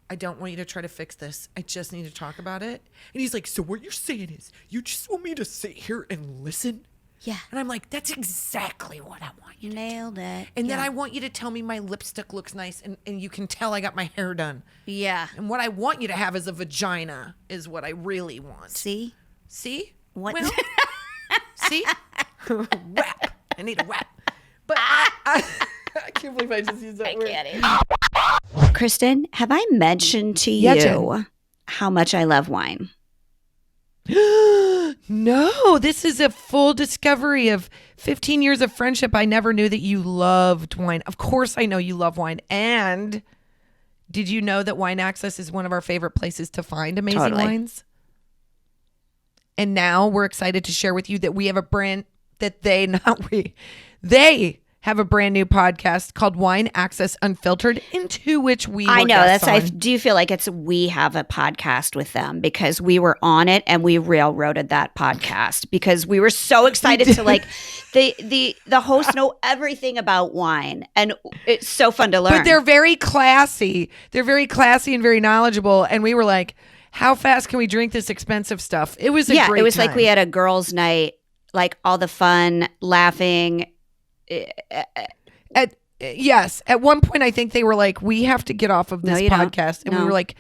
[SPEAKER 2] I don't want you to try to fix this. I just need to talk about it. And he's like, so what you're saying is you just want me to sit here and listen?
[SPEAKER 1] yeah,
[SPEAKER 2] And I'm like, that's exactly what I want you to do.
[SPEAKER 1] nailed it.
[SPEAKER 2] And then I want you to tell me my lipstick looks nice and you can tell I got my hair done.
[SPEAKER 1] Yeah.
[SPEAKER 2] And what I want you to have is a vagina is what I really want.
[SPEAKER 1] See?
[SPEAKER 2] See?
[SPEAKER 1] What?
[SPEAKER 2] Well, see? Whap. I need a whap. But I can't believe I just used that word.
[SPEAKER 4] Kristen, have I mentioned to
[SPEAKER 2] Yeah,
[SPEAKER 4] you
[SPEAKER 2] Jen.
[SPEAKER 4] how much I love wine?
[SPEAKER 2] No, this is a full discovery of 15 years of friendship. I never knew that you loved wine. Of course I know you love wine. And did you know that Wine Access is one of our favorite places to find amazing
[SPEAKER 4] Totally.
[SPEAKER 2] wines? And now we're excited to share with you that we have a brand that they have a brand new podcast called Wine Access Unfiltered, into which we
[SPEAKER 4] I
[SPEAKER 2] were
[SPEAKER 4] know.
[SPEAKER 2] guests
[SPEAKER 4] I
[SPEAKER 2] on.
[SPEAKER 4] do feel like we have a podcast with them because we were on it and we railroaded that podcast because we were so excited to like the hosts know everything about wine and it's so fun to learn.
[SPEAKER 2] But they're very classy. They're very classy and very knowledgeable. And we were like, how fast can we drink this expensive stuff? It was a great
[SPEAKER 4] it was
[SPEAKER 2] time.
[SPEAKER 4] like we had a girls' night, like all the fun, laughing.
[SPEAKER 2] At one point, I think they were like, we have to get off of this
[SPEAKER 4] No, you don't.
[SPEAKER 2] podcast. And we
[SPEAKER 4] No.
[SPEAKER 2] were like,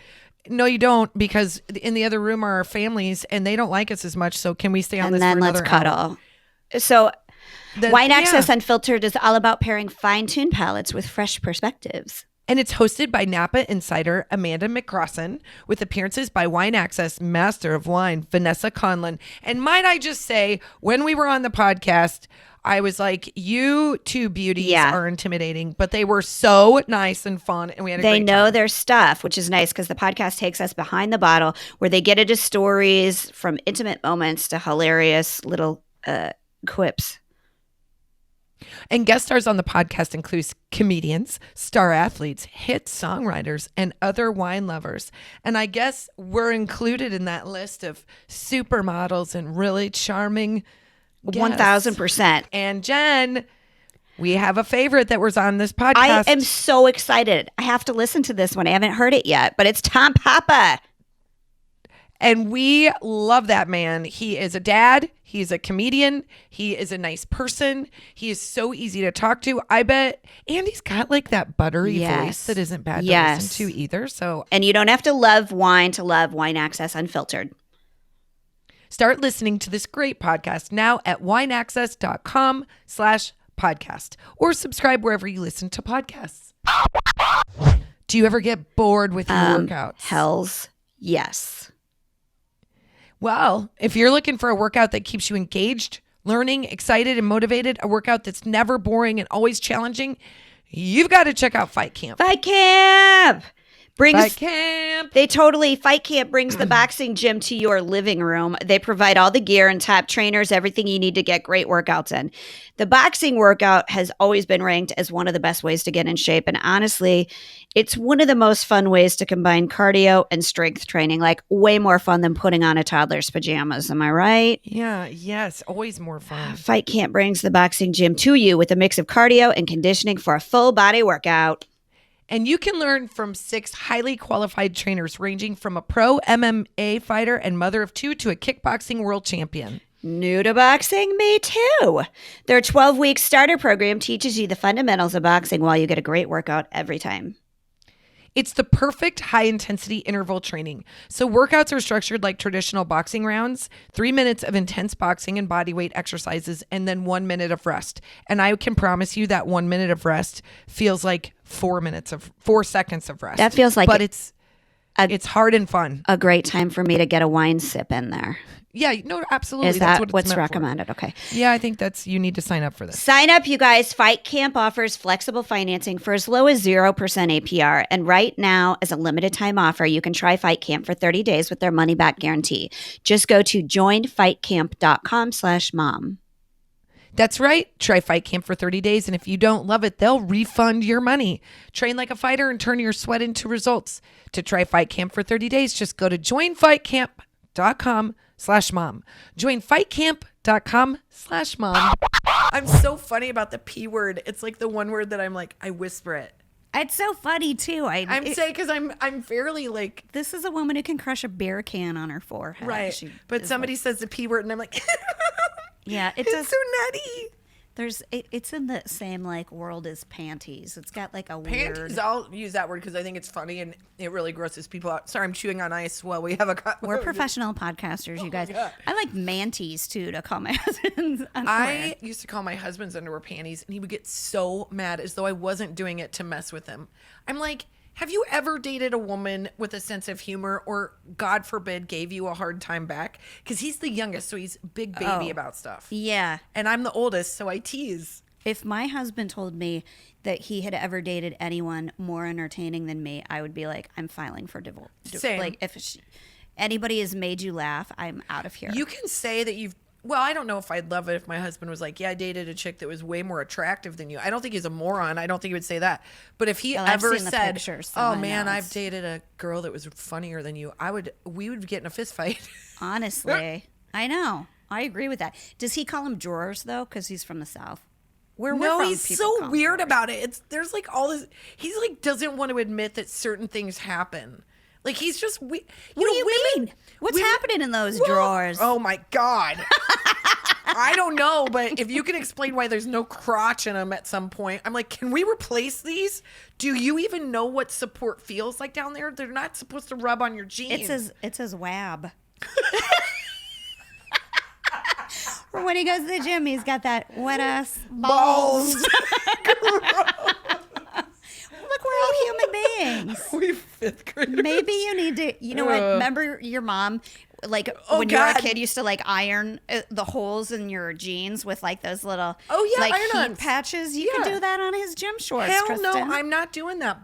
[SPEAKER 2] no, you don't, because in the other room are our families and they don't like us as much. So can we stay on
[SPEAKER 4] And
[SPEAKER 2] this
[SPEAKER 4] then
[SPEAKER 2] for
[SPEAKER 4] let's
[SPEAKER 2] another hour?
[SPEAKER 4] cuddle. So
[SPEAKER 2] The-
[SPEAKER 4] Wine Access
[SPEAKER 2] yeah.
[SPEAKER 4] Unfiltered is all about pairing fine-tuned palates with fresh perspectives.
[SPEAKER 2] And it's hosted by Napa insider Amanda McCrossan, with appearances by Wine Access Master of Wine Vanessa Conlon. And might I just say, when we were on the podcast, I was like, you two beauties
[SPEAKER 4] Yeah.
[SPEAKER 2] are intimidating, but they were so nice and fun, and we had a
[SPEAKER 4] They
[SPEAKER 2] great
[SPEAKER 4] know
[SPEAKER 2] time.
[SPEAKER 4] their stuff, which is nice because the podcast takes us behind the bottle where they get into stories from intimate moments to hilarious little quips.
[SPEAKER 2] And guest stars on the podcast includes comedians, star athletes, hit songwriters, and other wine lovers. And I guess we're included in that list of supermodels and really charming guests.
[SPEAKER 4] 1,000%.
[SPEAKER 2] And Jen, we have a favorite that was on this podcast.
[SPEAKER 4] I am so excited. I have to listen to this one. I haven't heard it yet, but it's Tom Papa.
[SPEAKER 2] And we love that man. He is a dad. He's a comedian. He is a nice person. He is so easy to talk to. I bet. And he's got like that buttery
[SPEAKER 4] Yes.
[SPEAKER 2] voice that isn't bad to
[SPEAKER 4] Yes.
[SPEAKER 2] listen to either. So
[SPEAKER 4] And you don't have to love Wine Access Unfiltered.
[SPEAKER 2] start listening to this great podcast now at wineaccess.com/podcast or subscribe wherever you listen to podcasts. Do you ever get bored with your workouts?
[SPEAKER 4] Hells yes.
[SPEAKER 2] Well, if you're looking for a workout that keeps you engaged, learning, excited, and motivated, a workout that's never boring and always challenging, you've got to check out Fight Camp.
[SPEAKER 4] Fight Camp
[SPEAKER 2] Fight Camp.
[SPEAKER 4] Fight Camp brings the boxing gym to your living room. They provide all the gear and top trainers, everything you need to get great workouts in. The boxing workout has always been ranked as one of the best ways to get in shape. And honestly, it's one of the most fun ways to combine cardio and strength training, like way more fun than putting on a toddler's pajamas. Am I right?
[SPEAKER 2] Yeah, yes, always more fun.
[SPEAKER 4] Fight Camp brings the boxing gym to you with a mix of cardio and conditioning for a full body workout.
[SPEAKER 2] And you can learn from 6 highly qualified trainers ranging from a pro MMA fighter and mother of 2 to a kickboxing world champion.
[SPEAKER 4] New to boxing? Me too. Their 12-week starter program teaches you the fundamentals of boxing while you get a great workout every time.
[SPEAKER 2] It's the perfect high-intensity interval training. So workouts are structured like traditional boxing rounds, 3 minutes of intense boxing and bodyweight exercises, and then 1 minute of rest. And I can promise you that 1 minute of rest feels like 4 seconds of rest.
[SPEAKER 4] That feels like
[SPEAKER 2] but it's hard and fun.
[SPEAKER 4] a great time for me to get a wine sip in there.
[SPEAKER 2] Yeah, no, absolutely.
[SPEAKER 4] Is
[SPEAKER 2] That's
[SPEAKER 4] that
[SPEAKER 2] what it's
[SPEAKER 4] what's
[SPEAKER 2] meant for.
[SPEAKER 4] recommended? Okay.
[SPEAKER 2] Yeah, I think you need to sign up for this.
[SPEAKER 4] Sign up, you guys. Fight Camp offers flexible financing for as low as 0% APR. And right now, as a limited time offer, you can try Fight Camp for 30 days with their money back guarantee. Just go to joinfightcamp.com/mom.
[SPEAKER 2] That's right. Try Fight Camp for 30 days, and if you don't love it, they'll refund your money. Train like a fighter and turn your sweat into results. To try Fight Camp for 30 days, just go to joinfightcamp.com/mom. Joinfightcamp.com/mom. I'm so funny about the P word. It's like the one word that I'm like, I whisper it.
[SPEAKER 1] It's so funny too.
[SPEAKER 2] I'm saying because I'm fairly like,
[SPEAKER 1] this is a woman who can crush a beer can on her forehead.
[SPEAKER 2] right. But somebody says the P word and I'm like,
[SPEAKER 1] yeah,
[SPEAKER 2] it's so nutty.
[SPEAKER 1] It's in the same like world as panties. It's got like a weird.
[SPEAKER 2] Panties. I'll use that word because I think it's funny and it really grosses people out. Sorry, I'm chewing on ice while we have a.
[SPEAKER 1] We're professional podcasters, you guys.
[SPEAKER 2] God.
[SPEAKER 1] I like manties too to call my husband's underwear.
[SPEAKER 2] I used to call my husband's underwear panties, and he would get so mad as though I wasn't doing it to mess with him. I'm like, have you ever dated a woman with a sense of humor, or God forbid, gave you a hard time back? Because he's the youngest, so he's big baby about stuff.
[SPEAKER 1] Yeah.
[SPEAKER 2] And I'm the oldest, so I tease.
[SPEAKER 1] If my husband told me that he had ever dated anyone more entertaining than me, I would be like, I'm filing for divorce.
[SPEAKER 2] Same.
[SPEAKER 1] Like, if anybody has made you laugh, I'm out of here.
[SPEAKER 2] You can say that you've. Well, I don't know if I'd love it if my husband was like, yeah, I dated a chick that was way more attractive than you. I don't think he's a moron. I don't think he would say that. But if he ever said, oh man, I've dated a girl that was funnier than you, we would get in a fist fight.
[SPEAKER 1] Honestly, I know. I agree with that. Does he call him drawers though? Because he's from the South. Where we're from,
[SPEAKER 2] he's
[SPEAKER 1] people
[SPEAKER 2] so
[SPEAKER 1] call
[SPEAKER 2] weird
[SPEAKER 1] drawers.
[SPEAKER 2] about it. There's like all this. He's like doesn't want to admit that certain things happen. Like he's just
[SPEAKER 1] What do you mean? What's happening in those drawers?
[SPEAKER 2] Oh my God. I don't know, but if you can explain why there's no crotch in them at some point, I'm like, can we replace these? Do you even know what support feels like down there? They're not supposed to rub on your jeans.
[SPEAKER 1] It says WAB. Or when he goes to the gym, he's got that wet ass balls. Look, we're all human beings.
[SPEAKER 2] We fifth graders.
[SPEAKER 1] Maybe you need to, you know what? Remember your mom, like when you were a kid, used to like iron the holes in your jeans with like those little like heat patches. You can do that on his gym shorts.
[SPEAKER 2] Hell
[SPEAKER 1] Kristen.
[SPEAKER 2] no, I'm not doing that.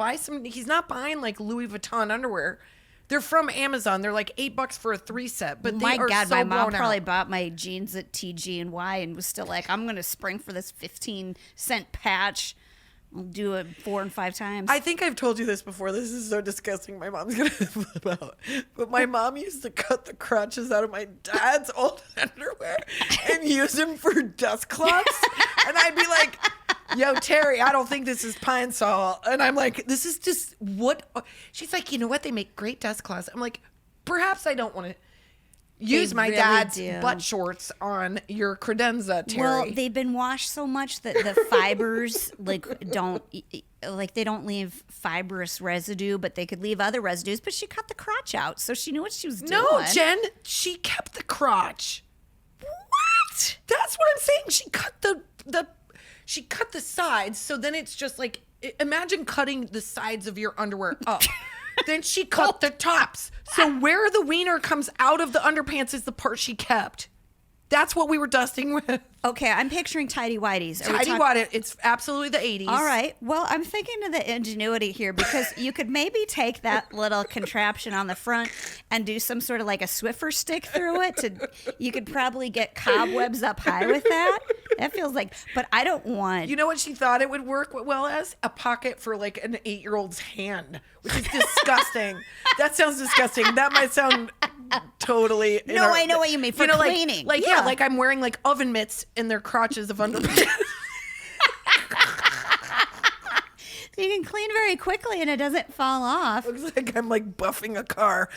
[SPEAKER 2] He's not buying like Louis Vuitton underwear. They're from Amazon. They're like $8 for a 3-set, but
[SPEAKER 1] my
[SPEAKER 2] they are
[SPEAKER 1] God,
[SPEAKER 2] so
[SPEAKER 1] my mom
[SPEAKER 2] blown
[SPEAKER 1] probably
[SPEAKER 2] out.
[SPEAKER 1] bought my jeans at TG&Y and was still like, I'm going to spring for this 15-cent patch. I'll do it 4 and 5 times.
[SPEAKER 2] I think I've told you this before. This is so disgusting. My mom's going to flip out. But my mom used to cut the crotches out of my dad's old underwear and use them for dust cloths. And I'd be like, yo, Terry, I don't think this is Pine Sol. And I'm like, this is just what? She's like, you know what? They make great dust cloths. I'm like, perhaps I don't want to use my dad's butt shorts on your credenza, Terry.
[SPEAKER 1] Well, they've been washed so much that the fibers don't leave fibrous residue, but they could leave other residues. But she cut the crotch out, so she knew what she was doing.
[SPEAKER 2] No, Jen, she kept the crotch. What? That's what I'm saying. She cut she cut the sides, so then it's just like, imagine cutting the sides of your underwear up. Then she cut the tops. So where the wiener comes out of the underpants is the part she kept. That's what we were dusting with.
[SPEAKER 1] Okay, I'm picturing tidy whities.
[SPEAKER 2] Tidy whitey, it's absolutely the 80s.
[SPEAKER 1] All right. Well, I'm thinking of the ingenuity here because you could maybe take that little contraption on the front and do some sort of like a Swiffer stick through it. You could probably get cobwebs up high with that. That feels like, but I don't want.
[SPEAKER 2] You know what she thought it would work well as? A pocket for like an 8-year-old's hand, which is disgusting. That sounds disgusting. That might sound totally.
[SPEAKER 1] No, I know what you mean for cleaning.
[SPEAKER 2] Like I'm wearing like oven mitts in their crotches of underpants.
[SPEAKER 1] You can clean very quickly and it doesn't fall off.
[SPEAKER 2] Looks like I'm like buffing a car.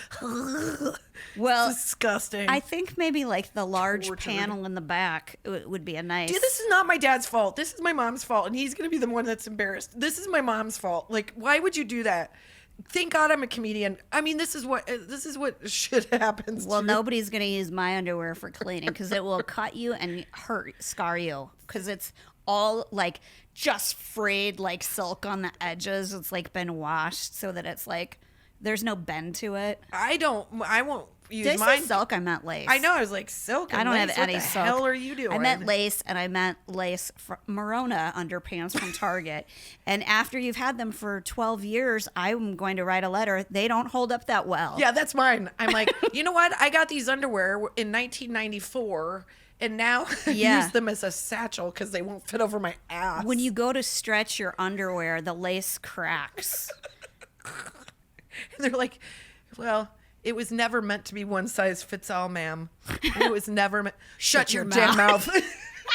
[SPEAKER 1] Well,
[SPEAKER 2] it's disgusting.
[SPEAKER 1] I think maybe like the large panel in the back would be a nice.
[SPEAKER 2] Dude, this is not my dad's fault. This is my mom's fault, and he's gonna be the one that's embarrassed. This is my mom's fault. Like, why would you do that? Thank God I'm a comedian. I mean, this is what shit happens.
[SPEAKER 1] Well, nobody's gonna use my underwear for cleaning because it will cut you and scar you because it's all like just frayed like silk on the edges. It's like been washed so that it's like there's no bend to it.
[SPEAKER 2] I won't use
[SPEAKER 1] Did I
[SPEAKER 2] mine.
[SPEAKER 1] say silk? I meant lace.
[SPEAKER 2] I know. I was like silk. And
[SPEAKER 1] I don't
[SPEAKER 2] lace.
[SPEAKER 1] have any
[SPEAKER 2] what the
[SPEAKER 1] silk.
[SPEAKER 2] hell are you doing?
[SPEAKER 1] I meant lace, and I meant lace Morona underpants from Target. And after you've had them for 12 years, I'm going to write a letter. They don't hold up that well.
[SPEAKER 2] Yeah, that's mine. I'm like, you know what? I got these underwear in 1994. And now I use them as a satchel because they won't fit over my ass.
[SPEAKER 1] When you go to stretch your underwear, the lace cracks.
[SPEAKER 2] And they're like, well, it was never meant to be one size fits all, ma'am. It was never meant. Shut your damn mouth.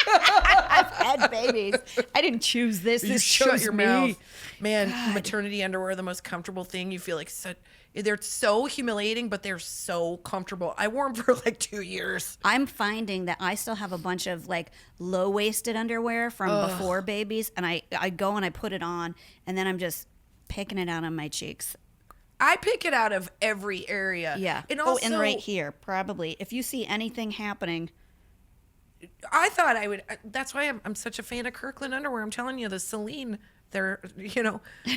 [SPEAKER 1] I've had babies. I didn't choose this.
[SPEAKER 2] You
[SPEAKER 1] This
[SPEAKER 2] shut
[SPEAKER 1] chose
[SPEAKER 2] your
[SPEAKER 1] me.
[SPEAKER 2] mouth. Man, maternity underwear are the most comfortable thing. You feel like they're so humiliating, but they're so comfortable. I wore them for like 2 years.
[SPEAKER 1] I'm finding that I still have a bunch of like low-waisted underwear from before babies, and I go and I put it on, and then I'm just picking it out on my cheeks.
[SPEAKER 2] I pick it out of every area.
[SPEAKER 1] Yeah.
[SPEAKER 2] And also,
[SPEAKER 1] and right here, probably. If you see anything happening.
[SPEAKER 2] I thought I would. That's why I'm such a fan of Kirkland underwear. I'm telling you, the Selena, they're,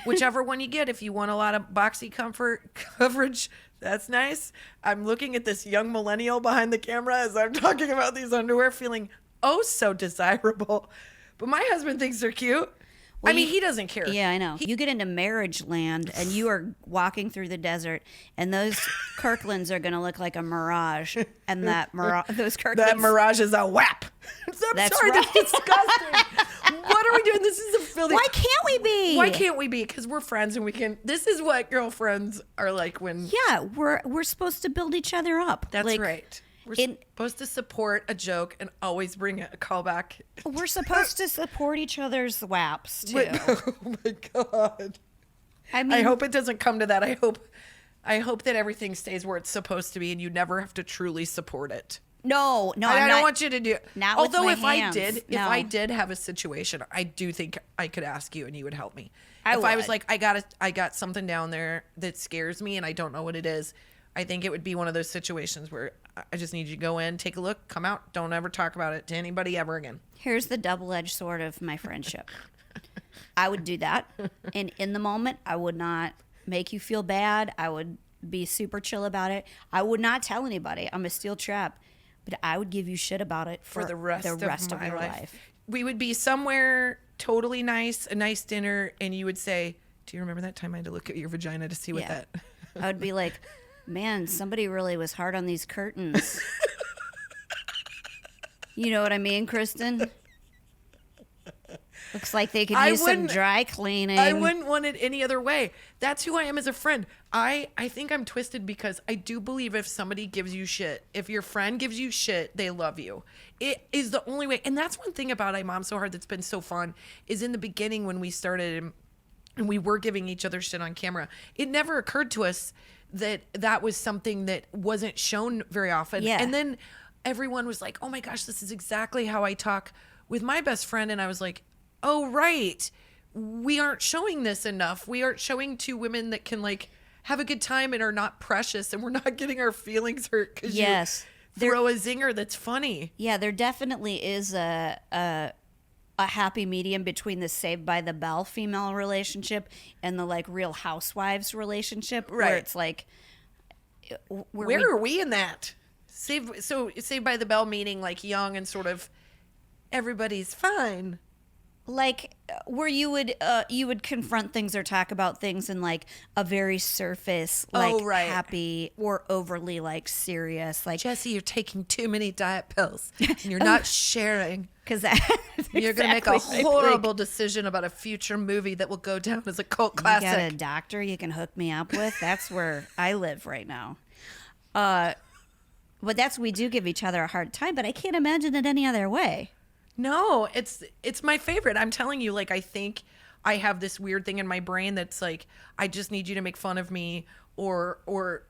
[SPEAKER 2] whichever one you get, if you want a lot of boxy comfort coverage, that's nice. I'm looking at this young millennial behind the camera as I'm talking about these underwear, feeling oh so desirable. But my husband thinks they're cute.
[SPEAKER 1] Well,
[SPEAKER 2] I mean, he doesn't care.
[SPEAKER 1] Yeah, I know. You get into marriage land and you are walking through the desert, and those Kirklands are going to look like a mirage. And those Kirklands.
[SPEAKER 2] That mirage is a whap.
[SPEAKER 1] That's
[SPEAKER 2] sorry,
[SPEAKER 1] right.
[SPEAKER 2] that's disgusting. What are we doing? This is a filthy.
[SPEAKER 1] Why can't we be?
[SPEAKER 2] Why can't we be? Because we're friends and we can. This is what girlfriends are like when.
[SPEAKER 1] Yeah, we're supposed to build each other up.
[SPEAKER 2] That's
[SPEAKER 1] like,
[SPEAKER 2] right. We're supposed to support a joke and always bring a callback.
[SPEAKER 1] We're supposed to support each other's WAPs too.
[SPEAKER 2] Oh my God.
[SPEAKER 1] I mean,
[SPEAKER 2] I hope it doesn't come to that. I hope that everything stays where it's supposed to be and you never have to truly support it.
[SPEAKER 1] No,
[SPEAKER 2] I don't want you to do.
[SPEAKER 1] Not with
[SPEAKER 2] Although
[SPEAKER 1] my
[SPEAKER 2] if
[SPEAKER 1] hands.
[SPEAKER 2] if I did have a situation, I do think I could ask you and you would help me.
[SPEAKER 1] I
[SPEAKER 2] was
[SPEAKER 1] would.
[SPEAKER 2] like, I got something down there that scares me and I don't know what it is. I think it would be one of those situations where I just need you to go in, take a look, come out, don't ever talk about it to anybody ever again.
[SPEAKER 1] Here's the double-edged sword of my friendship. I would do that, and in the moment, I would not make you feel bad. I would be super chill about it. I would not tell anybody. I'm a steel trap, but I would give you shit about it
[SPEAKER 2] For the rest of my
[SPEAKER 1] your
[SPEAKER 2] life.
[SPEAKER 1] life.
[SPEAKER 2] We would be somewhere totally nice, a nice dinner, and you would say, do you remember that time I had to look at your vagina to see what
[SPEAKER 1] Yeah.
[SPEAKER 2] that...
[SPEAKER 1] I would be like, man, somebody really was hard on these curtains. You know what I mean, Kristen? Looks like they could use some dry cleaning.
[SPEAKER 2] I wouldn't want it any other way. That's who I am as a friend. I think I'm twisted because I do believe if somebody gives you shit, if your friend gives you shit, they love you. It is the only way. And that's one thing about I Mom So Hard that's been so fun is in the beginning when we started and we were giving each other shit on camera, it never occurred to us that was something that wasn't shown very often.
[SPEAKER 1] Yeah.
[SPEAKER 2] And then everyone was like, oh my gosh, this is exactly how I talk with my best friend. And I was like, oh, right. We aren't showing this enough. We aren't showing two women that can like have a good time and are not precious and we're not getting our feelings hurt because
[SPEAKER 1] Yes.
[SPEAKER 2] you throw a zinger that's funny.
[SPEAKER 1] Yeah, there definitely is a happy medium between the Saved by the Bell female relationship and the like Real Housewives relationship,
[SPEAKER 2] Right.
[SPEAKER 1] where it's like,
[SPEAKER 2] Where are we in that? Saved by the Bell meaning like young and sort of everybody's fine.
[SPEAKER 1] like where you would confront things or talk about things in like a very surface, like
[SPEAKER 2] right.
[SPEAKER 1] happy or overly like serious, like
[SPEAKER 2] Jesse, you're taking too many diet pills and you're not sharing.
[SPEAKER 1] because
[SPEAKER 2] You're going to make a horrible decision about a future movie that will go down as a cult
[SPEAKER 1] You got a
[SPEAKER 2] classic.
[SPEAKER 1] doctor you can hook me up with? That's where I live right now. But we do give each other a hard time, but I can't imagine it any other way.
[SPEAKER 2] No, it's my favorite. I'm telling you, like, I think I have this weird thing in my brain that's like, I just need you to make fun of me or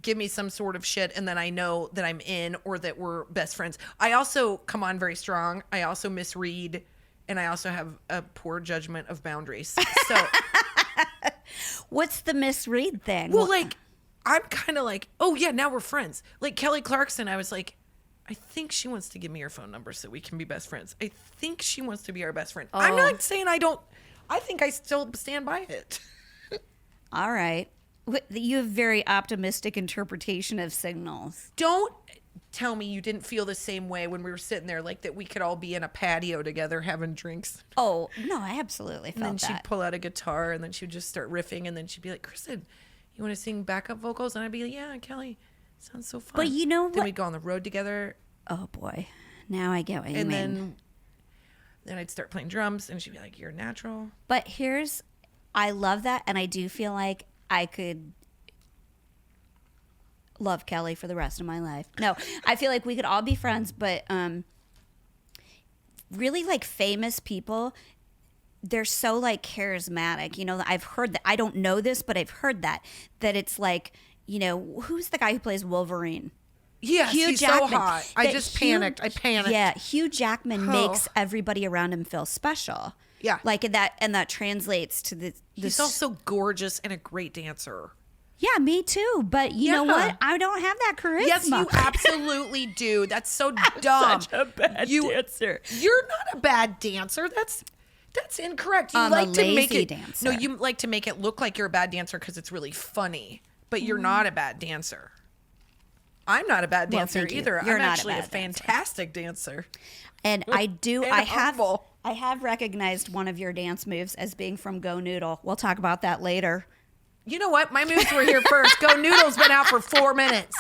[SPEAKER 2] give me some sort of shit, and then I know that I'm in or that we're best friends. I also come on very strong. I also misread, and I also have a poor judgment of boundaries. So,
[SPEAKER 1] What's the misread thing?
[SPEAKER 2] well, like, I'm kind of like, oh yeah, now we're friends. Like Kelly Clarkson, I was like, I think she wants to give me her phone number so we can be best friends. I think she wants to be our best friend. I'm not saying I don't. I think I still stand by it.
[SPEAKER 1] All right. You have very optimistic interpretation of signals.
[SPEAKER 2] Don't tell me you didn't feel the same way when we were sitting there, like that we could all be in a patio together having drinks.
[SPEAKER 1] Oh, no, I absolutely
[SPEAKER 2] And then
[SPEAKER 1] felt
[SPEAKER 2] she'd
[SPEAKER 1] that.
[SPEAKER 2] pull out a guitar and then she'd just start riffing and then she'd be like, Kristen, you want to sing backup vocals? And I'd be like, yeah, Kelly, sounds so fun.
[SPEAKER 1] But you know
[SPEAKER 2] Then
[SPEAKER 1] what?
[SPEAKER 2] we'd go on the road together.
[SPEAKER 1] Oh boy, now I get what you
[SPEAKER 2] And
[SPEAKER 1] mean.
[SPEAKER 2] then I'd start playing drums, and she'd be like, "You're natural."
[SPEAKER 1] But I love that, and I do feel like I could love Kelly for the rest of my life. No, I feel like we could all be friends, but really like famous people, they're so like charismatic. You know, I've heard that. I don't know this, but I've heard that it's like, you know, who's the guy who plays Wolverine?
[SPEAKER 2] Yes, he's so hot. I just panicked. I panicked.
[SPEAKER 1] Yeah, Hugh Jackman makes everybody around him feel special.
[SPEAKER 2] Yeah.
[SPEAKER 1] Like that translates to the
[SPEAKER 2] He's also gorgeous and a great dancer.
[SPEAKER 1] Yeah, me too. But you know what? I don't have that charisma.
[SPEAKER 2] Yes, you absolutely do. That's so dumb.
[SPEAKER 1] Such a bad dancer.
[SPEAKER 2] You're not a bad dancer. That's incorrect. You
[SPEAKER 1] I'm
[SPEAKER 2] like
[SPEAKER 1] a
[SPEAKER 2] to make
[SPEAKER 1] lazy
[SPEAKER 2] it
[SPEAKER 1] dancer.
[SPEAKER 2] No, you like to make it look like you're a bad dancer because it's really funny. But you're not a bad dancer. I'm not a bad dancer
[SPEAKER 1] thank you.
[SPEAKER 2] either.
[SPEAKER 1] You're
[SPEAKER 2] I'm
[SPEAKER 1] not a
[SPEAKER 2] actually a
[SPEAKER 1] bad dancer.
[SPEAKER 2] fantastic dancer.
[SPEAKER 1] And I do.
[SPEAKER 2] And humble.
[SPEAKER 1] I have recognized one of your dance moves as being from Go Noodle. We'll talk about that later.
[SPEAKER 2] You know what? My moves were here first. Go Noodle's been out for 4 minutes.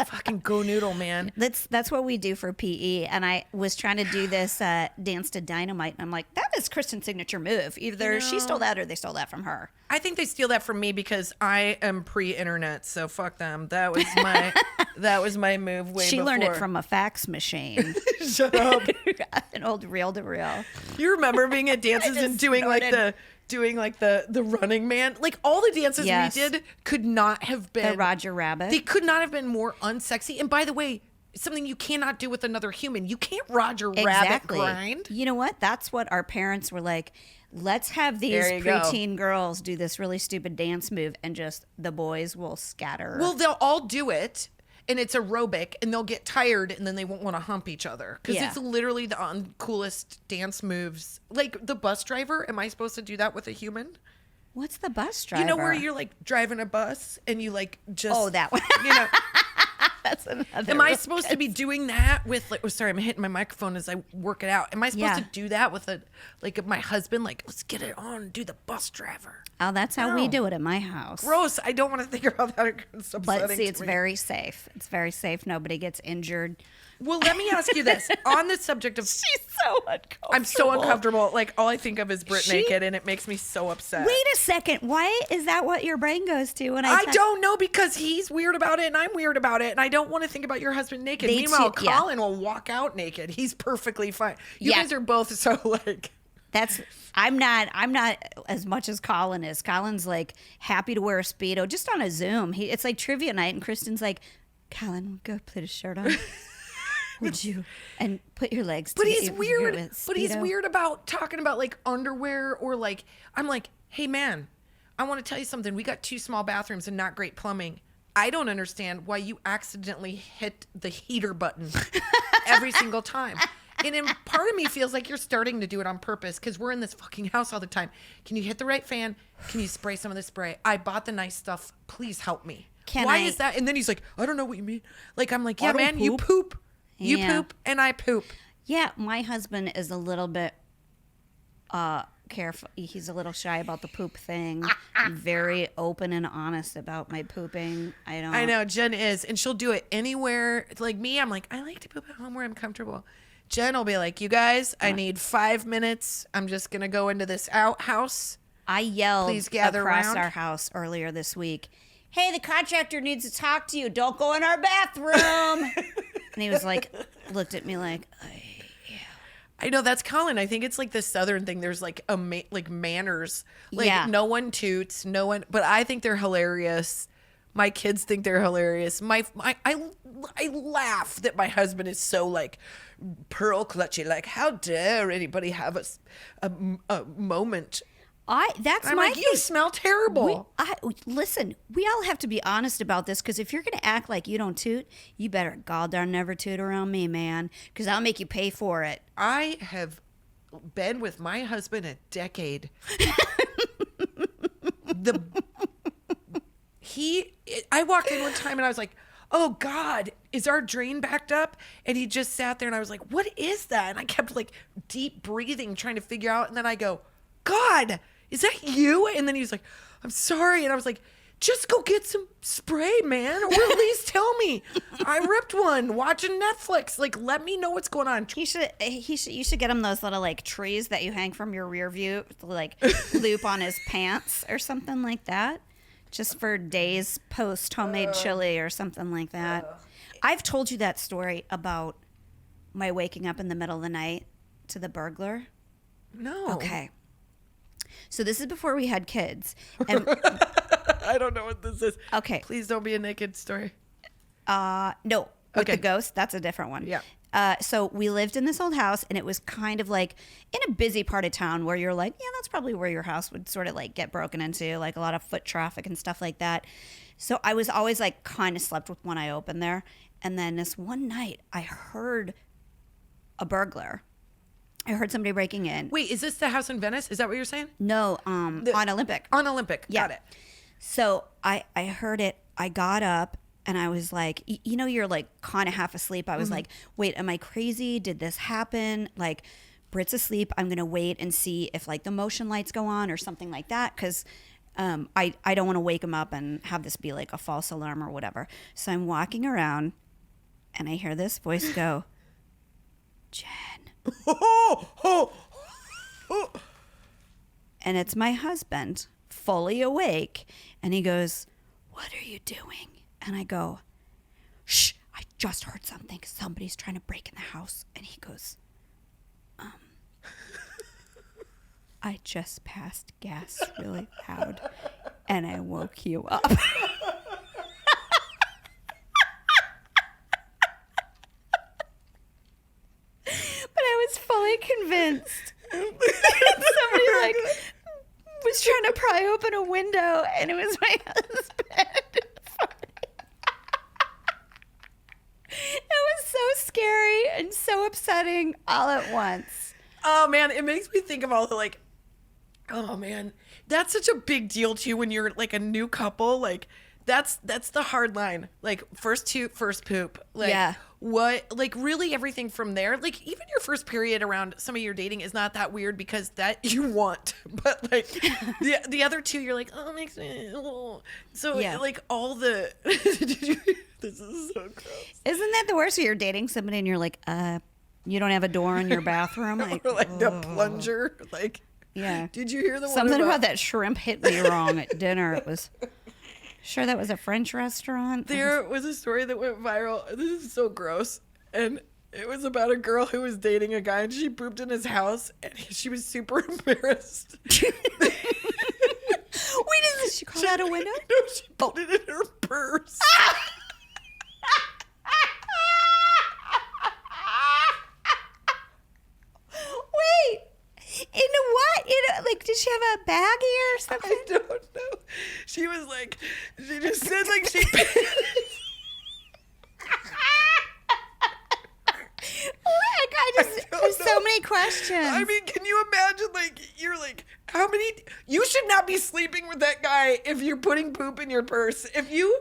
[SPEAKER 2] Fucking Go Noodle, man.
[SPEAKER 1] That's what we do for PE. And I was trying to do this dance to Dynamite, and I'm like, that is Kristen's signature move. Either she stole that or they stole that from her.
[SPEAKER 2] I think they steal that from me because I am pre-internet, so fuck them. That was my move way
[SPEAKER 1] She
[SPEAKER 2] before.
[SPEAKER 1] learned it from a fax machine.
[SPEAKER 2] Shut up.
[SPEAKER 1] An old reel-to-reel.
[SPEAKER 2] You remember being at dances and doing the Running Man? Like all the dances
[SPEAKER 1] Yes.
[SPEAKER 2] we did could not have been
[SPEAKER 1] The Roger Rabbit.
[SPEAKER 2] They could not have been more unsexy. And by the way, something you cannot do with another human. You can't Roger Rabbit grind.
[SPEAKER 1] You know what? That's what our parents were like. Let's have these
[SPEAKER 2] There you go.
[SPEAKER 1] preteen girls do this really stupid dance move, and just the boys will scatter.
[SPEAKER 2] Well, they'll all do it, and it's aerobic, and they'll get tired, and then they won't want to hump each other because
[SPEAKER 1] Yeah.
[SPEAKER 2] it's literally the uncoolest dance moves. Like the bus driver. Am I supposed to do that with a human?
[SPEAKER 1] What's the bus driver?
[SPEAKER 2] You know where you're like driving a bus and you like just
[SPEAKER 1] that one.
[SPEAKER 2] You know.
[SPEAKER 1] That's another.
[SPEAKER 2] Am I supposed to be doing that with like? Oh, sorry, I'm hitting my microphone as I work it out. Am I supposed
[SPEAKER 1] Yeah.
[SPEAKER 2] to do that with my husband? Like, let's get it on. Do the bus driver.
[SPEAKER 1] Oh, that's how we
[SPEAKER 2] No.
[SPEAKER 1] do it at my house.
[SPEAKER 2] Gross. I don't want to think about that. It's
[SPEAKER 1] But
[SPEAKER 2] upsetting
[SPEAKER 1] see,
[SPEAKER 2] to
[SPEAKER 1] it's
[SPEAKER 2] me.
[SPEAKER 1] very safe. It's very safe. Nobody gets injured.
[SPEAKER 2] Well, let me ask you this. On the subject of,
[SPEAKER 1] She's so uncomfortable.
[SPEAKER 2] I'm so uncomfortable. Like all I think of is Brit
[SPEAKER 1] She-
[SPEAKER 2] naked, and it makes me so upset.
[SPEAKER 1] Wait a second. Why is that what your brain goes to when
[SPEAKER 2] I don't know because he's weird about it and I'm weird about it, and I don't want to think about your husband naked.
[SPEAKER 1] They
[SPEAKER 2] Meanwhile,
[SPEAKER 1] too- yeah.
[SPEAKER 2] Colin will walk out naked. He's perfectly fine. You
[SPEAKER 1] Yeah.
[SPEAKER 2] guys are both so like.
[SPEAKER 1] I'm not as much as Colin is. Colin's like happy to wear a Speedo just on a Zoom. It's like trivia night, and Kristen's like, Colin, go put a shirt on. Would you? And put your legs
[SPEAKER 2] But he's
[SPEAKER 1] together
[SPEAKER 2] weird.
[SPEAKER 1] with
[SPEAKER 2] But he's
[SPEAKER 1] Speedo.
[SPEAKER 2] weird about talking about like underwear or like I'm like, hey man, I want to tell you something. We got 2 small bathrooms and not great plumbing. I don't understand why you accidentally hit the heater button every single time. And then part of me feels like you're starting to do it on purpose because we're in this fucking house all the time. Can you hit the right fan? Can you spray some of the spray? I bought the nice stuff. Please help me. Why is that? And then he's like, I don't know what you mean. Like, I'm like, yeah,
[SPEAKER 1] Auto
[SPEAKER 2] man, you
[SPEAKER 1] poop?
[SPEAKER 2] poop. You
[SPEAKER 1] Yeah.
[SPEAKER 2] poop and I poop.
[SPEAKER 1] Yeah, my husband is a little bit careful. He's a little shy about the poop thing. I'm very open and honest about my pooping. I
[SPEAKER 2] know Jen is, and she'll do it anywhere. Like me, I'm like, I like to poop at home where I'm comfortable. Jen will be like, you guys, I need 5 minutes. I'm just gonna go into this outhouse.
[SPEAKER 1] I yelled
[SPEAKER 2] Please gather
[SPEAKER 1] across
[SPEAKER 2] around.
[SPEAKER 1] our house earlier this week. Hey, the contractor needs to talk to you. Don't go in our bathroom. And he was like, looked at me like,
[SPEAKER 2] I know that's Colin. I think it's like the Southern thing. There's like like manners. Like
[SPEAKER 1] Yeah.
[SPEAKER 2] no one toots, no one. But I think they're hilarious. My kids think they're hilarious. I laugh that my husband is so like pearl clutchy. Like how dare anybody have a moment?
[SPEAKER 1] that's
[SPEAKER 2] I'm
[SPEAKER 1] my
[SPEAKER 2] like, you smell terrible.
[SPEAKER 1] Listen, we all have to be honest about this, because if you're going to act like you don't toot, you better goddamn never toot around me, man, because I'll make you pay for it.
[SPEAKER 2] I have been with my husband a decade. I walked in one time and I was like, oh God, is our drain backed up? And he just sat there and I was like, what is that? And I kept like deep breathing, trying to figure out. And then I go, God, is that you? And then he was like, I'm sorry. And I was like, just go get some spray, man. Or at least tell me me. I ripped one watching Netflix. Like, let me know what's going on.
[SPEAKER 1] You should get him those little like trees that you hang from your rear view, like loop on his pants or something like that, just for days post homemade chili or something like that. I've told you that story about my waking up in the middle of the night to the burglar.
[SPEAKER 2] No.
[SPEAKER 1] Okay. So this is before we had kids. And
[SPEAKER 2] I don't know what this is.
[SPEAKER 1] okay.
[SPEAKER 2] Please don't be a naked story.
[SPEAKER 1] No. With
[SPEAKER 2] Okay.
[SPEAKER 1] the ghost, that's a different one.
[SPEAKER 2] Yeah.
[SPEAKER 1] So we lived in this old house, and it was kind of like in a busy part of town where you're like, yeah, that's probably where your house would sort of like get broken into, like a lot of foot traffic and stuff like that. So I was always like kind of slept with one eye open there. And then this one night, I heard a burglar. I heard somebody breaking in.
[SPEAKER 2] Wait, is this the house in Venice? Is that what you're saying?
[SPEAKER 1] No, on Olympic.
[SPEAKER 2] On Olympic.
[SPEAKER 1] Yeah.
[SPEAKER 2] Got it.
[SPEAKER 1] So I heard it. I got up and I was like, you know, you're like kind of half asleep. I was like, wait, am I crazy? Did this happen? Like, Britt's asleep. I'm going to wait and see if like the motion lights go on or something like that. Because I don't want to wake him up and have this be like a false alarm or whatever. So I'm walking around and I hear this voice go, Jen. And it's my husband, fully awake. And he goes, what are you doing? And I go, shh, I just heard something. Somebody's trying to break in the house. And he goes, I just passed gas really loud and I woke you up. But I was fully convinced. Somebody like was trying to pry open a window, and it was my husband. It was so scary and so upsetting all at once.
[SPEAKER 2] Oh man, it makes me think of all the like, oh man, that's such a big deal too when you're like a new couple. Like that's the hard line. Like first poop. Like
[SPEAKER 1] Yeah.
[SPEAKER 2] what, like really everything from there. Like even your first period around somebody you're dating is not that weird because that you want. But like the other two, you're like, oh, it makes me. Oh. So
[SPEAKER 1] Yeah.
[SPEAKER 2] like all the. This is so gross.
[SPEAKER 1] Isn't that the worst? When you're dating somebody and you're like, you don't have a door in your bathroom, like,
[SPEAKER 2] Or like the plunger. Like,
[SPEAKER 1] yeah.
[SPEAKER 2] did you hear the
[SPEAKER 1] Something
[SPEAKER 2] one
[SPEAKER 1] about that shrimp hit me wrong at dinner. It was. Sure, that was a French restaurant.
[SPEAKER 2] There was a story that went viral. This is so gross. And it was about a girl who was dating a guy and she pooped in his house and she was super embarrassed.
[SPEAKER 1] Wait, did she crawl out a window?
[SPEAKER 2] No, she put it in her purse.
[SPEAKER 1] Wait, into what? Like, did she have a baggie or something?
[SPEAKER 2] I don't know. She was like, she just said like she
[SPEAKER 1] There's so many questions.
[SPEAKER 2] I mean, can you imagine, like, you're like, how many, you should not be sleeping with that guy if you're putting poop in your purse. If you,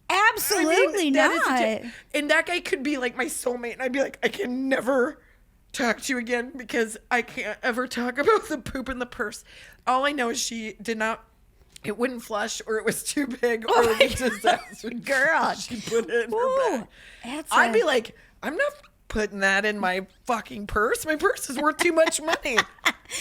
[SPEAKER 1] Absolutely
[SPEAKER 2] that
[SPEAKER 1] not.
[SPEAKER 2] is and that guy could be like my soulmate, and I'd be like, I can never talk to you again because I can't ever talk about the poop in the purse. All I know is she did not, it wouldn't flush, or it was too big, or it was disaster.
[SPEAKER 1] Girl.
[SPEAKER 2] She put it in her bag.
[SPEAKER 1] That's
[SPEAKER 2] I'd be like, I'm not putting that in my fucking purse. My purse is worth too much money.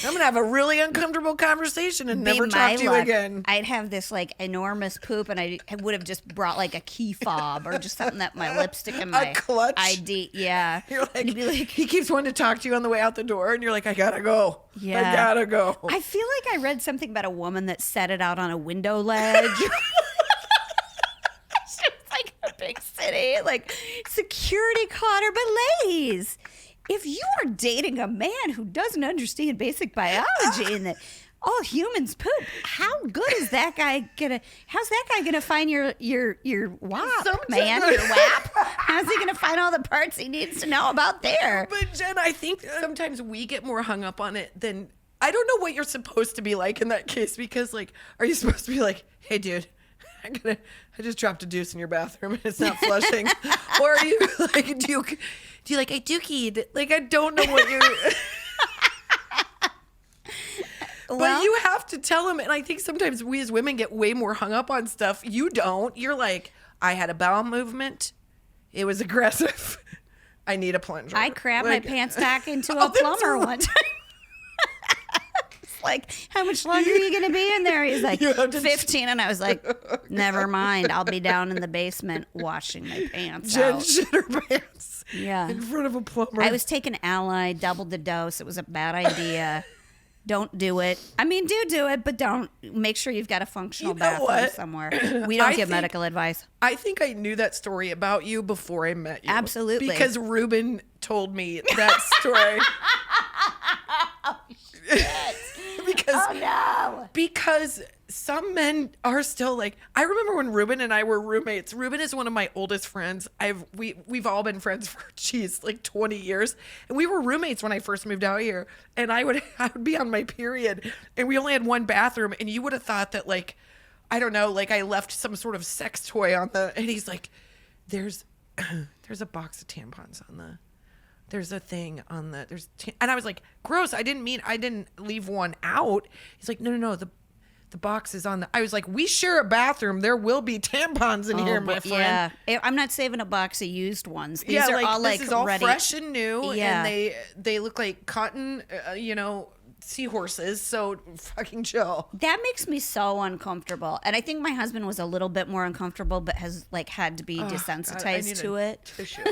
[SPEAKER 2] I'm gonna have a really uncomfortable conversation and never talk to you again.
[SPEAKER 1] I'd have this like enormous poop, and I would have just brought like a key fob or just something that my lipstick and my
[SPEAKER 2] clutch?
[SPEAKER 1] ID. Yeah,
[SPEAKER 2] You're like,
[SPEAKER 1] and you'd be like,
[SPEAKER 2] he keeps wanting to talk to you on the way out the door, and you're like, I gotta go.
[SPEAKER 1] Yeah.
[SPEAKER 2] I gotta go.
[SPEAKER 1] I feel like I read something about a woman that set it out on a window ledge. It's like a big city, like security caught her. But ladies, if you are dating a man who doesn't understand basic biology and that all humans poop, how good is that guy gonna? How's that guy gonna find your WAP, man? Your WAP? How's he gonna find all the parts he needs to know about there?
[SPEAKER 2] But Jen, I think sometimes we get more hung up on it than, I don't know what you're supposed to be like in that case, because like, are you supposed to be like, hey dude, I just dropped a deuce in your bathroom and it's not flushing? Or are you like, do you like, I dookied? Like, I don't know what you're. But you have to tell him, and I think sometimes we as women get way more hung up on stuff. You don't. You're like, I had a bowel movement. It was aggressive. I need a plunger.
[SPEAKER 1] I crammed my pants back into a plumber one time. It's like, how much longer are you going to be in there? He's like, 15. And I was like, never mind. I'll be down in the basement washing my pants
[SPEAKER 2] Jen
[SPEAKER 1] out.
[SPEAKER 2] shit her pants.
[SPEAKER 1] Yeah.
[SPEAKER 2] In front of a plumber.
[SPEAKER 1] I was taking Ally, doubled the dose. It was a bad idea. Don't do it. I mean, do it, but don't. Make sure you've got a functional bathroom somewhere. We don't give medical advice.
[SPEAKER 2] I think I knew that story about you before I met you.
[SPEAKER 1] Absolutely.
[SPEAKER 2] Because Ruben told me that story.
[SPEAKER 1] Oh, shit.
[SPEAKER 2] Because some men are still like, I remember when Ruben and I were roommates. Ruben is one of my oldest friends. We've all been friends for like 20 years. And we were roommates when I first moved out here. And I would be on my period and we only had one bathroom, and you would have thought that, like, I don't know, like I left some sort of sex toy on and he's like, there's a box of tampons on there's a thing on and I was like, gross. I didn't leave one out. He's like, no, the box is on I was like, we share a bathroom. There will be tampons in here, my friend.
[SPEAKER 1] Yeah. I'm not saving a box of used ones. These are all like
[SPEAKER 2] this is all
[SPEAKER 1] ready.
[SPEAKER 2] fresh and new.
[SPEAKER 1] Yeah.
[SPEAKER 2] And they look like cotton, seahorses. So fucking chill.
[SPEAKER 1] That makes me so uncomfortable. And I think my husband was a little bit more uncomfortable, but has like had to be desensitized to it.
[SPEAKER 2] Tissue.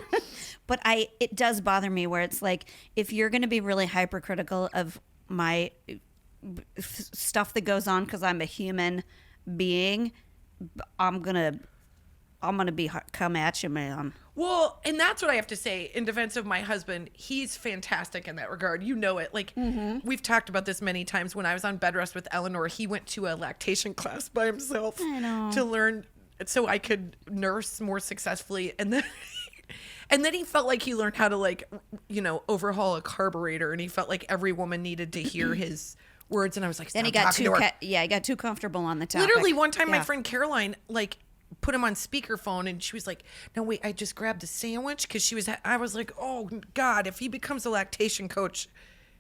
[SPEAKER 1] But it does bother me where it's like, if you're going to be really hypercritical of my stuff that goes on because I'm a human being, I'm gonna come at you, man.
[SPEAKER 2] Well, and that's what I have to say in defense of my husband. He's fantastic in that regard. You know it. Like, we've talked about this many times. When I was on bed rest with Eleanor, he went to a lactation class by himself to learn so I could nurse more successfully. And then he felt like he learned how to, like, overhaul a carburetor, and he felt like every woman needed to hear his words. And I was like,
[SPEAKER 1] then he got too comfortable on the topic.
[SPEAKER 2] Literally one time, my friend Caroline, like, put him on speakerphone, and she was like, no, wait, I just grabbed a sandwich. Cause I was like, oh God, if he becomes a lactation coach,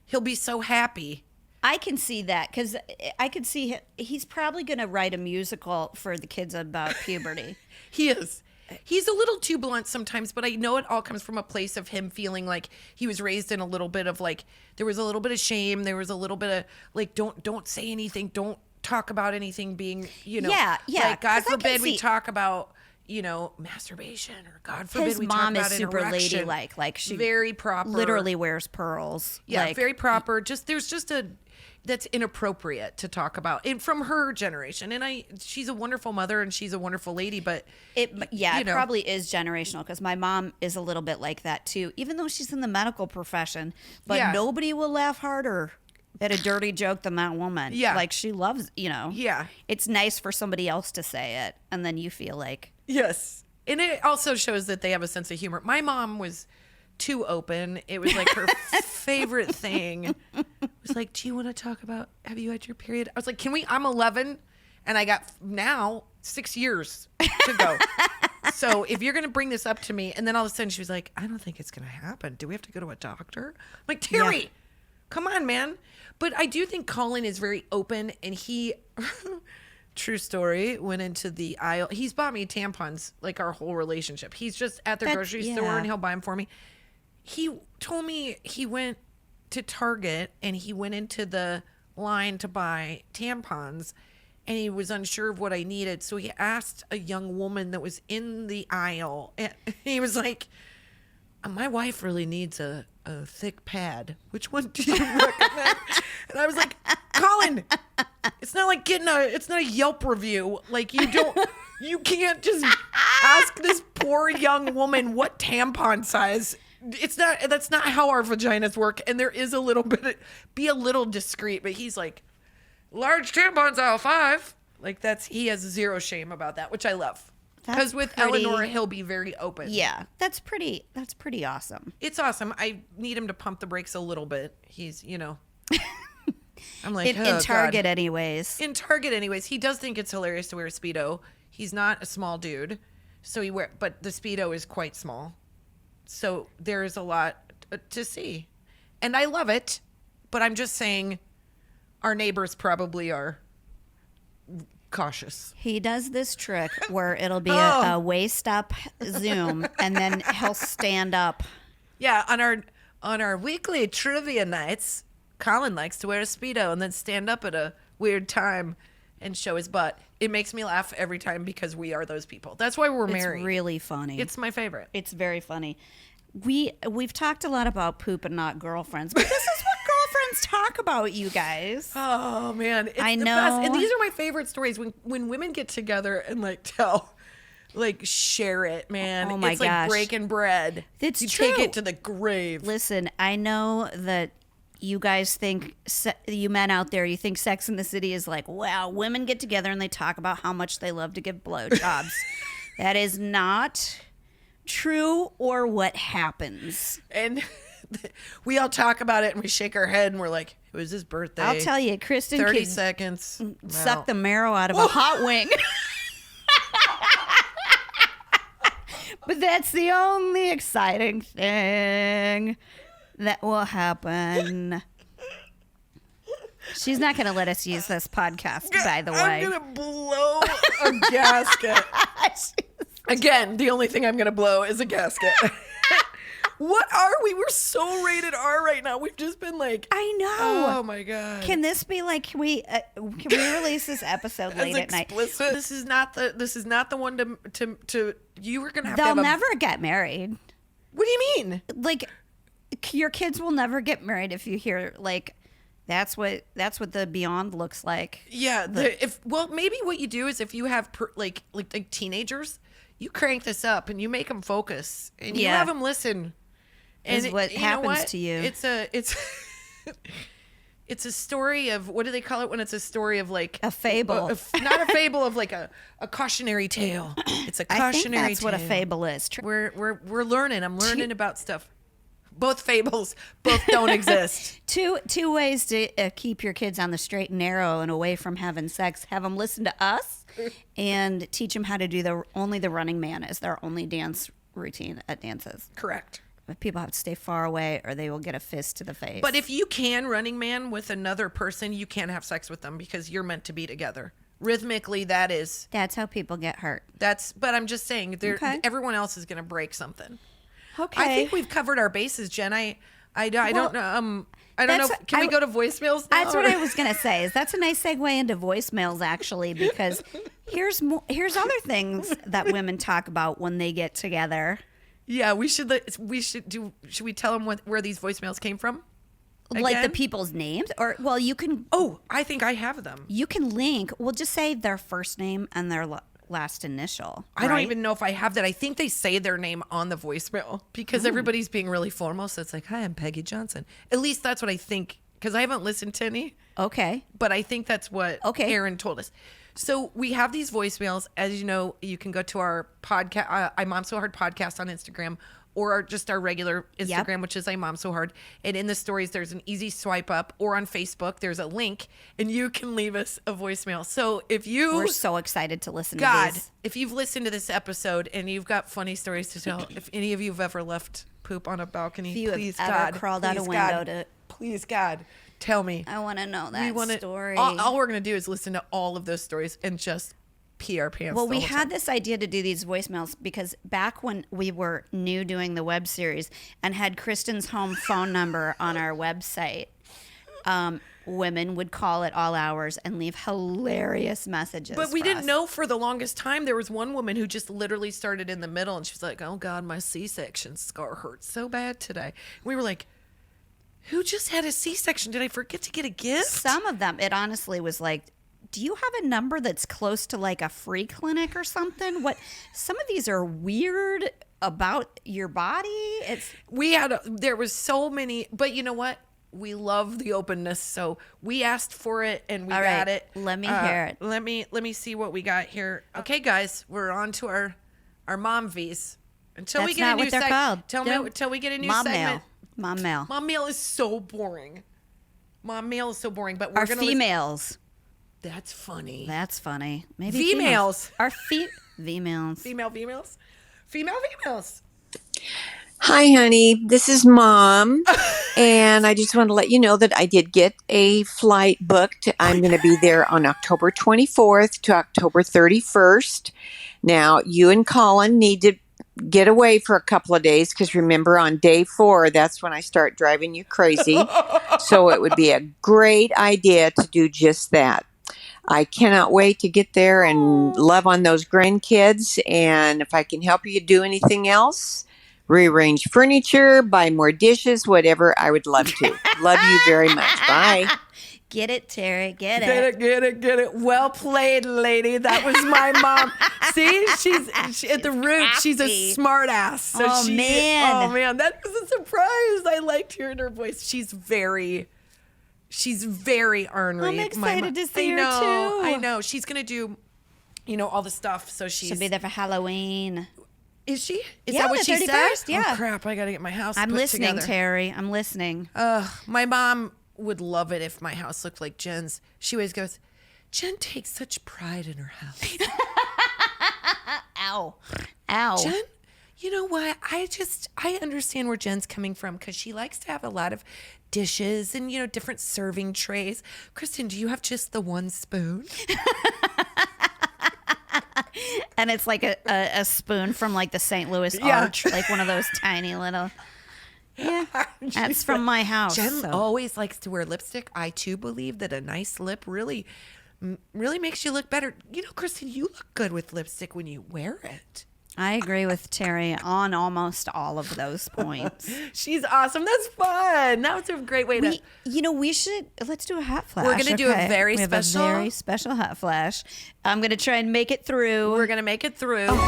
[SPEAKER 2] he'll be so happy.
[SPEAKER 1] I can see that. Cause I could see he's probably going to write a musical for the kids about puberty.
[SPEAKER 2] He is. He's a little too blunt sometimes, but I know it all comes from a place of him feeling like he was raised in a little bit of, like, there was a little bit of shame. There was a little bit of, like, don't say anything. Don't talk about anything being,
[SPEAKER 1] Yeah.
[SPEAKER 2] like, God forbid we talk about, masturbation, or God forbid we talk about
[SPEAKER 1] his mom is super
[SPEAKER 2] erection.
[SPEAKER 1] ladylike. Like, she
[SPEAKER 2] very proper.
[SPEAKER 1] literally wears pearls.
[SPEAKER 2] Yeah,
[SPEAKER 1] like,
[SPEAKER 2] very proper. There's just that's inappropriate to talk about, and from her generation. And she's a wonderful mother and she's a wonderful lady, but
[SPEAKER 1] it probably is generational, because my mom is a little bit like that too, even though she's in the medical profession. But nobody will laugh harder at a dirty joke than that woman.
[SPEAKER 2] Yeah,
[SPEAKER 1] like, she loves.
[SPEAKER 2] Yeah,
[SPEAKER 1] it's nice for somebody else to say it, and then you feel like,
[SPEAKER 2] yes. And it also shows that they have a sense of humor. My mom was too open. It was like her favorite thing. It was like, do you want to talk about, have you had your period? I was like, I'm 11 and I got now 6 years to go. So if you're going to bring this up to me, and then all of a sudden she was like, I don't think it's going to happen. Do we have to go to a doctor? I'm like, Terry, come on, man. But I do think Colin is very open, and he, true story, went into the aisle. He's bought me tampons like our whole relationship. He's just at the grocery store and he'll buy them for me. He told me he went to Target and he went into the line to buy tampons, and he was unsure of what I needed. So he asked a young woman that was in the aisle, and he was like, my wife really needs a thick pad. Which one do you recommend? And I was like, Colin, it's not like it's not a Yelp review. Like, you can't just ask this poor young woman what tampon size. That's not how our vaginas work. And there is a little bit, be a little discreet, but he's like, large tampons aisle 5. Like, he has zero shame about that, which I love. Because with Eleanor, he'll be very open.
[SPEAKER 1] Yeah, that's pretty awesome.
[SPEAKER 2] It's awesome. I need him to pump the brakes a little bit. He's, I'm like,
[SPEAKER 1] in Target,
[SPEAKER 2] God.
[SPEAKER 1] anyways.
[SPEAKER 2] In Target, anyways. He does think it's hilarious to wear a Speedo. He's not a small dude, but the Speedo is quite small. So there is a lot to see, and I love it. But I'm just saying, our neighbors probably are cautious.
[SPEAKER 1] He does this trick where it'll be a waist up zoom, and then he'll stand up.
[SPEAKER 2] Yeah, on our weekly trivia nights, Colin likes to wear a Speedo and then stand up at a weird time and show his butt. It makes me laugh every time because we are those people. That's why we're married.
[SPEAKER 1] It's really funny.
[SPEAKER 2] It's my favorite.
[SPEAKER 1] It's very funny. We've talked a lot about poop and not girlfriends, but this is what girlfriends talk about, you guys.
[SPEAKER 2] Oh man, it's
[SPEAKER 1] I
[SPEAKER 2] the
[SPEAKER 1] know.
[SPEAKER 2] best. And these are my favorite stories when women get together and share it, man.
[SPEAKER 1] Oh my
[SPEAKER 2] it's
[SPEAKER 1] gosh.
[SPEAKER 2] like breaking bread.
[SPEAKER 1] It's
[SPEAKER 2] you
[SPEAKER 1] true.
[SPEAKER 2] take it to the grave.
[SPEAKER 1] Listen, I know that you guys think, you men out there, you think Sex in the City is like, wow, women get together and they talk about how much they love to give blowjobs. That is not true or what happens.
[SPEAKER 2] And we all talk about it and we shake our head and we're like, it was his birthday.
[SPEAKER 1] I'll tell you, Kristen
[SPEAKER 2] 30
[SPEAKER 1] could
[SPEAKER 2] seconds.
[SPEAKER 1] suck the marrow out of a hot wing. But that's the only exciting thing that will happen. She's not going to let us use this podcast, by the way.
[SPEAKER 2] I'm going to blow a gasket. Again, the only thing I'm going to blow is a gasket. What are we? We're so rated R right now. We've just been like,
[SPEAKER 1] I know.
[SPEAKER 2] Oh my god.
[SPEAKER 1] Can this be like? Can we release this episode late at night?
[SPEAKER 2] This is not the one to. You were gonna have.
[SPEAKER 1] They'll
[SPEAKER 2] to have
[SPEAKER 1] never get married.
[SPEAKER 2] What do you mean?
[SPEAKER 1] Like, your kids will never get married if you hear like. That's what the beyond looks like.
[SPEAKER 2] Yeah. Maybe what you do is if you have like teenagers, you crank this up and you make them focus and you have them listen. And
[SPEAKER 1] is what happens to you.
[SPEAKER 2] It's a story of, what do they call it when it's a story of like
[SPEAKER 1] a fable?
[SPEAKER 2] Not a fable of like a cautionary tale. It's a cautionary
[SPEAKER 1] I think that's
[SPEAKER 2] tale.
[SPEAKER 1] what a fable is.
[SPEAKER 2] We're learning. I'm learning about stuff. Both fables, both don't exist.
[SPEAKER 1] Two ways to keep your kids on the straight and narrow and away from having sex. Have them listen to us and teach them how to do only the Running Man is their only dance routine at dances.
[SPEAKER 2] Correct.
[SPEAKER 1] But people have to stay far away or they will get a fist to the face.
[SPEAKER 2] But if you can Running Man with another person, you can't have sex with them because you're meant to be together. Rhythmically, that's
[SPEAKER 1] how people get hurt.
[SPEAKER 2] But I'm just saying,
[SPEAKER 1] Okay.
[SPEAKER 2] everyone else is going to break something.
[SPEAKER 1] Okay.
[SPEAKER 2] I think we've covered our bases, Jen. I don't know. I don't know. Can we go to voicemails now?
[SPEAKER 1] That's what I was gonna say. That's a nice segue into voicemails, actually, because here's other things that women talk about when they get together.
[SPEAKER 2] Yeah, should we tell them where these voicemails came from?
[SPEAKER 1] Like the
[SPEAKER 2] Again?
[SPEAKER 1] people's names, or you can.
[SPEAKER 2] Oh, I think I have them.
[SPEAKER 1] You can link. We'll just say their first name and their last initial.
[SPEAKER 2] I don't
[SPEAKER 1] right?
[SPEAKER 2] even know if I have that. I think they say their name on the voicemail because everybody's being really formal. So it's like, hi, I'm Peggy Johnson. At least that's what I think, because I haven't listened to any.
[SPEAKER 1] Okay.
[SPEAKER 2] But I think that's what Aaron told us. So we have these voicemails. As you know, you can go to our podcast, IMOMSOHARD podcast on Instagram, or just our regular Instagram, which is IMOMSOHARD. And in the stories, there's an easy swipe up, or on Facebook, there's a link, and you can leave us a voicemail. So we're
[SPEAKER 1] so excited to listen
[SPEAKER 2] to
[SPEAKER 1] these.
[SPEAKER 2] If you've listened to this episode and you've got funny stories to tell, if any of you have ever left poop on a balcony,
[SPEAKER 1] If you
[SPEAKER 2] please,
[SPEAKER 1] have ever
[SPEAKER 2] God,
[SPEAKER 1] crawled out a window
[SPEAKER 2] please, God, tell me.
[SPEAKER 1] I want to know that story.
[SPEAKER 2] All we're going to do is listen to all of those stories and just pee our pants.
[SPEAKER 1] Well,
[SPEAKER 2] the
[SPEAKER 1] we
[SPEAKER 2] whole
[SPEAKER 1] had
[SPEAKER 2] time.
[SPEAKER 1] this idea to do these voicemails because back when we were new doing the web series and had Kristen's home phone number on our website, women would call at all hours and leave hilarious messages.
[SPEAKER 2] But we
[SPEAKER 1] for
[SPEAKER 2] didn't
[SPEAKER 1] us.
[SPEAKER 2] know for the longest time. There was one woman who just literally started in the middle, and she's like, "Oh God, my C-section scar hurts so bad today." We were like, "Who just had a C-section? Did I forget to get a gift?"
[SPEAKER 1] Some of them, it honestly was like, do you have a number that's close to like a free clinic or something? Some of these are weird about your body.
[SPEAKER 2] There was so many, but you know what? We love the openness, so we asked for it and we got it.
[SPEAKER 1] Let me hear it.
[SPEAKER 2] Let me see what we got here. Okay, guys, we're on to our mom V's. Until we
[SPEAKER 1] That's
[SPEAKER 2] get
[SPEAKER 1] not
[SPEAKER 2] a new
[SPEAKER 1] what they're called.
[SPEAKER 2] Till we get a new
[SPEAKER 1] Mom
[SPEAKER 2] segment.
[SPEAKER 1] Mom mail.
[SPEAKER 2] Mom mail is so boring. Mom mail is so boring, but we're
[SPEAKER 1] Our
[SPEAKER 2] gonna
[SPEAKER 1] females.
[SPEAKER 2] That's funny.
[SPEAKER 1] That's funny. Maybe
[SPEAKER 2] Females.
[SPEAKER 1] Our females.
[SPEAKER 2] Females.
[SPEAKER 3] Hi, honey. This is Mom. And I just want to let you know that I did get a flight booked. I'm going to be there on October 24th to October 31st. Now, you and Colin need to get away for a couple of days because remember, on day 4, that's when I start driving you crazy. So it would be a great idea to do just that. I cannot wait to get there and love on those grandkids. And if I can help you do anything else, rearrange furniture, buy more dishes, whatever, I would love to. Love you very much. Bye.
[SPEAKER 1] Get it, Terry. Get
[SPEAKER 2] Get it. Well played, lady. That was my mom. See, she at the root. She's a smart ass. So
[SPEAKER 1] Oh, man,
[SPEAKER 2] that was a surprise. I liked hearing her voice. She's very ornery.
[SPEAKER 1] I'm excited to see her, too.
[SPEAKER 2] I know. She's gonna do, all the stuff. So
[SPEAKER 1] She'll be there for Halloween.
[SPEAKER 2] Is she? Is
[SPEAKER 1] Yeah,
[SPEAKER 2] that what
[SPEAKER 1] the
[SPEAKER 2] she
[SPEAKER 1] 31st,
[SPEAKER 2] said?
[SPEAKER 1] yeah.
[SPEAKER 2] Oh crap! I gotta get my house.
[SPEAKER 1] I'm
[SPEAKER 2] put
[SPEAKER 1] listening,
[SPEAKER 2] together.
[SPEAKER 1] Terry. I'm listening.
[SPEAKER 2] My mom would love it if my house looked like Jen's. She always goes, Jen takes such pride in her house.
[SPEAKER 1] Ow.
[SPEAKER 2] Jen, you know what? I understand where Jen's coming from because she likes to have a lot of dishes and, different serving trays. Kristen, do you have just the one spoon?
[SPEAKER 1] And it's like a spoon from like the St. Louis Arch, like one of those tiny little. Yeah, that's from my house.
[SPEAKER 2] Jen
[SPEAKER 1] so.
[SPEAKER 2] always likes to wear lipstick. I too believe that a nice lip really makes you look better. Kristen, you look good with lipstick when you wear it.
[SPEAKER 1] I agree with Terry on almost all of those points.
[SPEAKER 2] She's awesome. That's fun. That was a great way to.
[SPEAKER 1] Let's do a hot flash.
[SPEAKER 2] We're gonna do a very
[SPEAKER 1] we
[SPEAKER 2] special.
[SPEAKER 1] have a very special hot flash. I'm gonna try and make it through.
[SPEAKER 2] We're gonna make it through.
[SPEAKER 4] Hot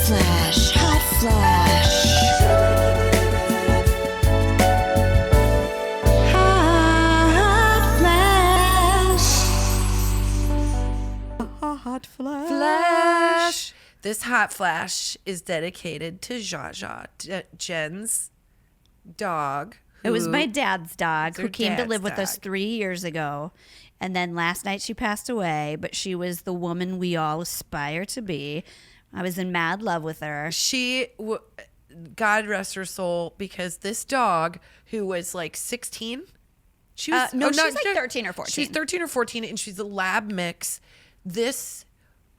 [SPEAKER 4] flash, hot flash.
[SPEAKER 1] Hot flash.
[SPEAKER 2] Flash. This hot flash is dedicated to Jaja, Jen's dog.
[SPEAKER 1] It was my dad's dog
[SPEAKER 2] It's
[SPEAKER 1] who
[SPEAKER 2] her
[SPEAKER 1] came to
[SPEAKER 2] dad's
[SPEAKER 1] live with us
[SPEAKER 2] dog.
[SPEAKER 1] 3 years ago. And then last night she passed away, but she was the woman we all aspire to be. I was in mad love with her.
[SPEAKER 2] God rest her soul, because this dog, who was like 16, she was
[SPEAKER 1] she's like 13 or 14.
[SPEAKER 2] She's 13 or 14, and she's a lab mix. This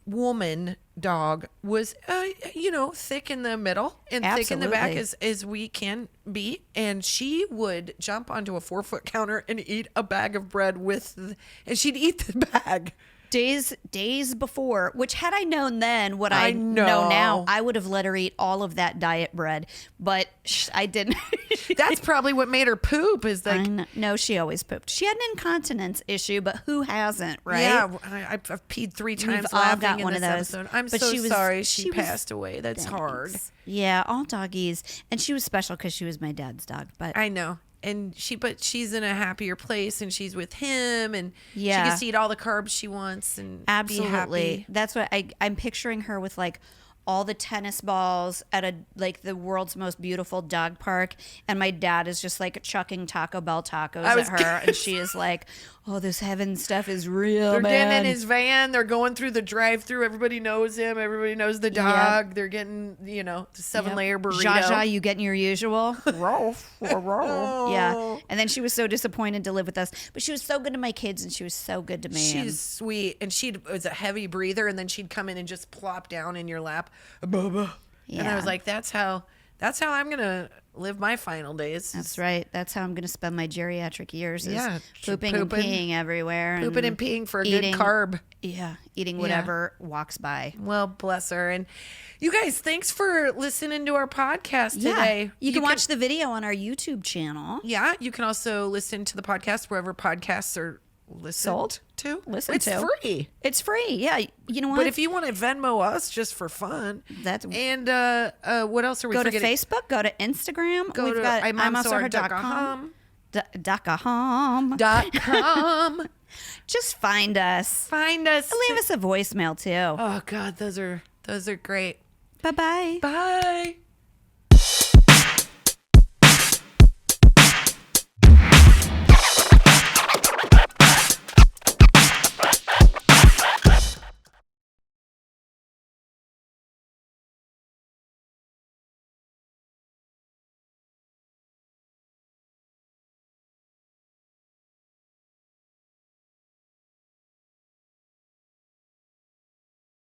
[SPEAKER 2] woman dog was, thick in the middle and thick in the back
[SPEAKER 1] Absolutely.
[SPEAKER 2] as we can be. And she would jump onto a 4-foot counter and eat a bag of bread and she'd eat the bag.
[SPEAKER 1] Days before, which had I known then what
[SPEAKER 2] I
[SPEAKER 1] I know now,
[SPEAKER 2] know.
[SPEAKER 1] I would have let her eat all of that diet bread, but I didn't.
[SPEAKER 2] That's probably what made her poop, is like,
[SPEAKER 1] No, she always pooped. She had an incontinence issue, but who hasn't, right?
[SPEAKER 2] yeah, I've peed 3 times
[SPEAKER 1] We've all
[SPEAKER 2] laughing
[SPEAKER 1] got
[SPEAKER 2] in
[SPEAKER 1] one
[SPEAKER 2] this
[SPEAKER 1] of those.
[SPEAKER 2] episode. I'm
[SPEAKER 1] But
[SPEAKER 2] so
[SPEAKER 1] she was-
[SPEAKER 2] sorry
[SPEAKER 1] she
[SPEAKER 2] she
[SPEAKER 1] was-
[SPEAKER 2] passed away. That's hard.
[SPEAKER 1] Yeah, all doggies. And she was special because she was my dad's dog. But
[SPEAKER 2] I know. And she's in a happier place, and she's with him, and she
[SPEAKER 1] Yeah.
[SPEAKER 2] gets to eat all the carbs she wants and be
[SPEAKER 1] absolutely.
[SPEAKER 2] happy.
[SPEAKER 1] That's what I'm picturing her with, like, all the tennis balls at the world's most beautiful dog park, and my dad is just like chucking Taco Bell tacos at her, and she is like, "Oh, this heaven stuff is real."
[SPEAKER 2] They're
[SPEAKER 1] man.
[SPEAKER 2] getting in his van. They're going through the drive-through. Everybody knows him. Everybody knows the dog. They're getting, the 7-layer burrito.
[SPEAKER 1] Jaja, you getting your usual? Yeah. And then she was so disappointed to live with us, but she was so good to my kids, and she was so good to me.
[SPEAKER 2] She's sweet, and she was a heavy breather, and then she'd come in and just plop down in your lap, Bubba. And I
[SPEAKER 1] Yeah.
[SPEAKER 2] was like, that's how I'm gonna live my final days.
[SPEAKER 1] That's right. That's how I'm going to spend my geriatric years. Is
[SPEAKER 2] Yeah,
[SPEAKER 1] pooping
[SPEAKER 2] pooping-
[SPEAKER 1] and peeing everywhere.
[SPEAKER 2] pooping and peeing for a
[SPEAKER 1] eating-
[SPEAKER 2] good carb.
[SPEAKER 1] Yeah, eating whatever walks by.
[SPEAKER 2] Well, bless her. And you guys, thanks for listening to our podcast today.
[SPEAKER 1] You can watch the video on our YouTube channel.
[SPEAKER 2] Yeah, you can also listen to the podcast wherever podcasts are listened
[SPEAKER 1] Sold?
[SPEAKER 2] to.
[SPEAKER 1] Listen
[SPEAKER 2] it's
[SPEAKER 1] to.
[SPEAKER 2] free.
[SPEAKER 1] It's free. Yeah. You know what?
[SPEAKER 2] But if you want to Venmo us just for fun,
[SPEAKER 1] That's-
[SPEAKER 2] and what else are we
[SPEAKER 1] go to
[SPEAKER 2] forgetting?
[SPEAKER 1] Facebook, go to Instagram.
[SPEAKER 2] Go
[SPEAKER 1] We've
[SPEAKER 2] to
[SPEAKER 1] got
[SPEAKER 2] IMOMSOHARD.com.
[SPEAKER 1] .com. Just find us.
[SPEAKER 2] Find us.
[SPEAKER 1] Leave us a voicemail too.
[SPEAKER 2] Oh God, those are great.
[SPEAKER 1] Bye-bye.
[SPEAKER 2] Bye.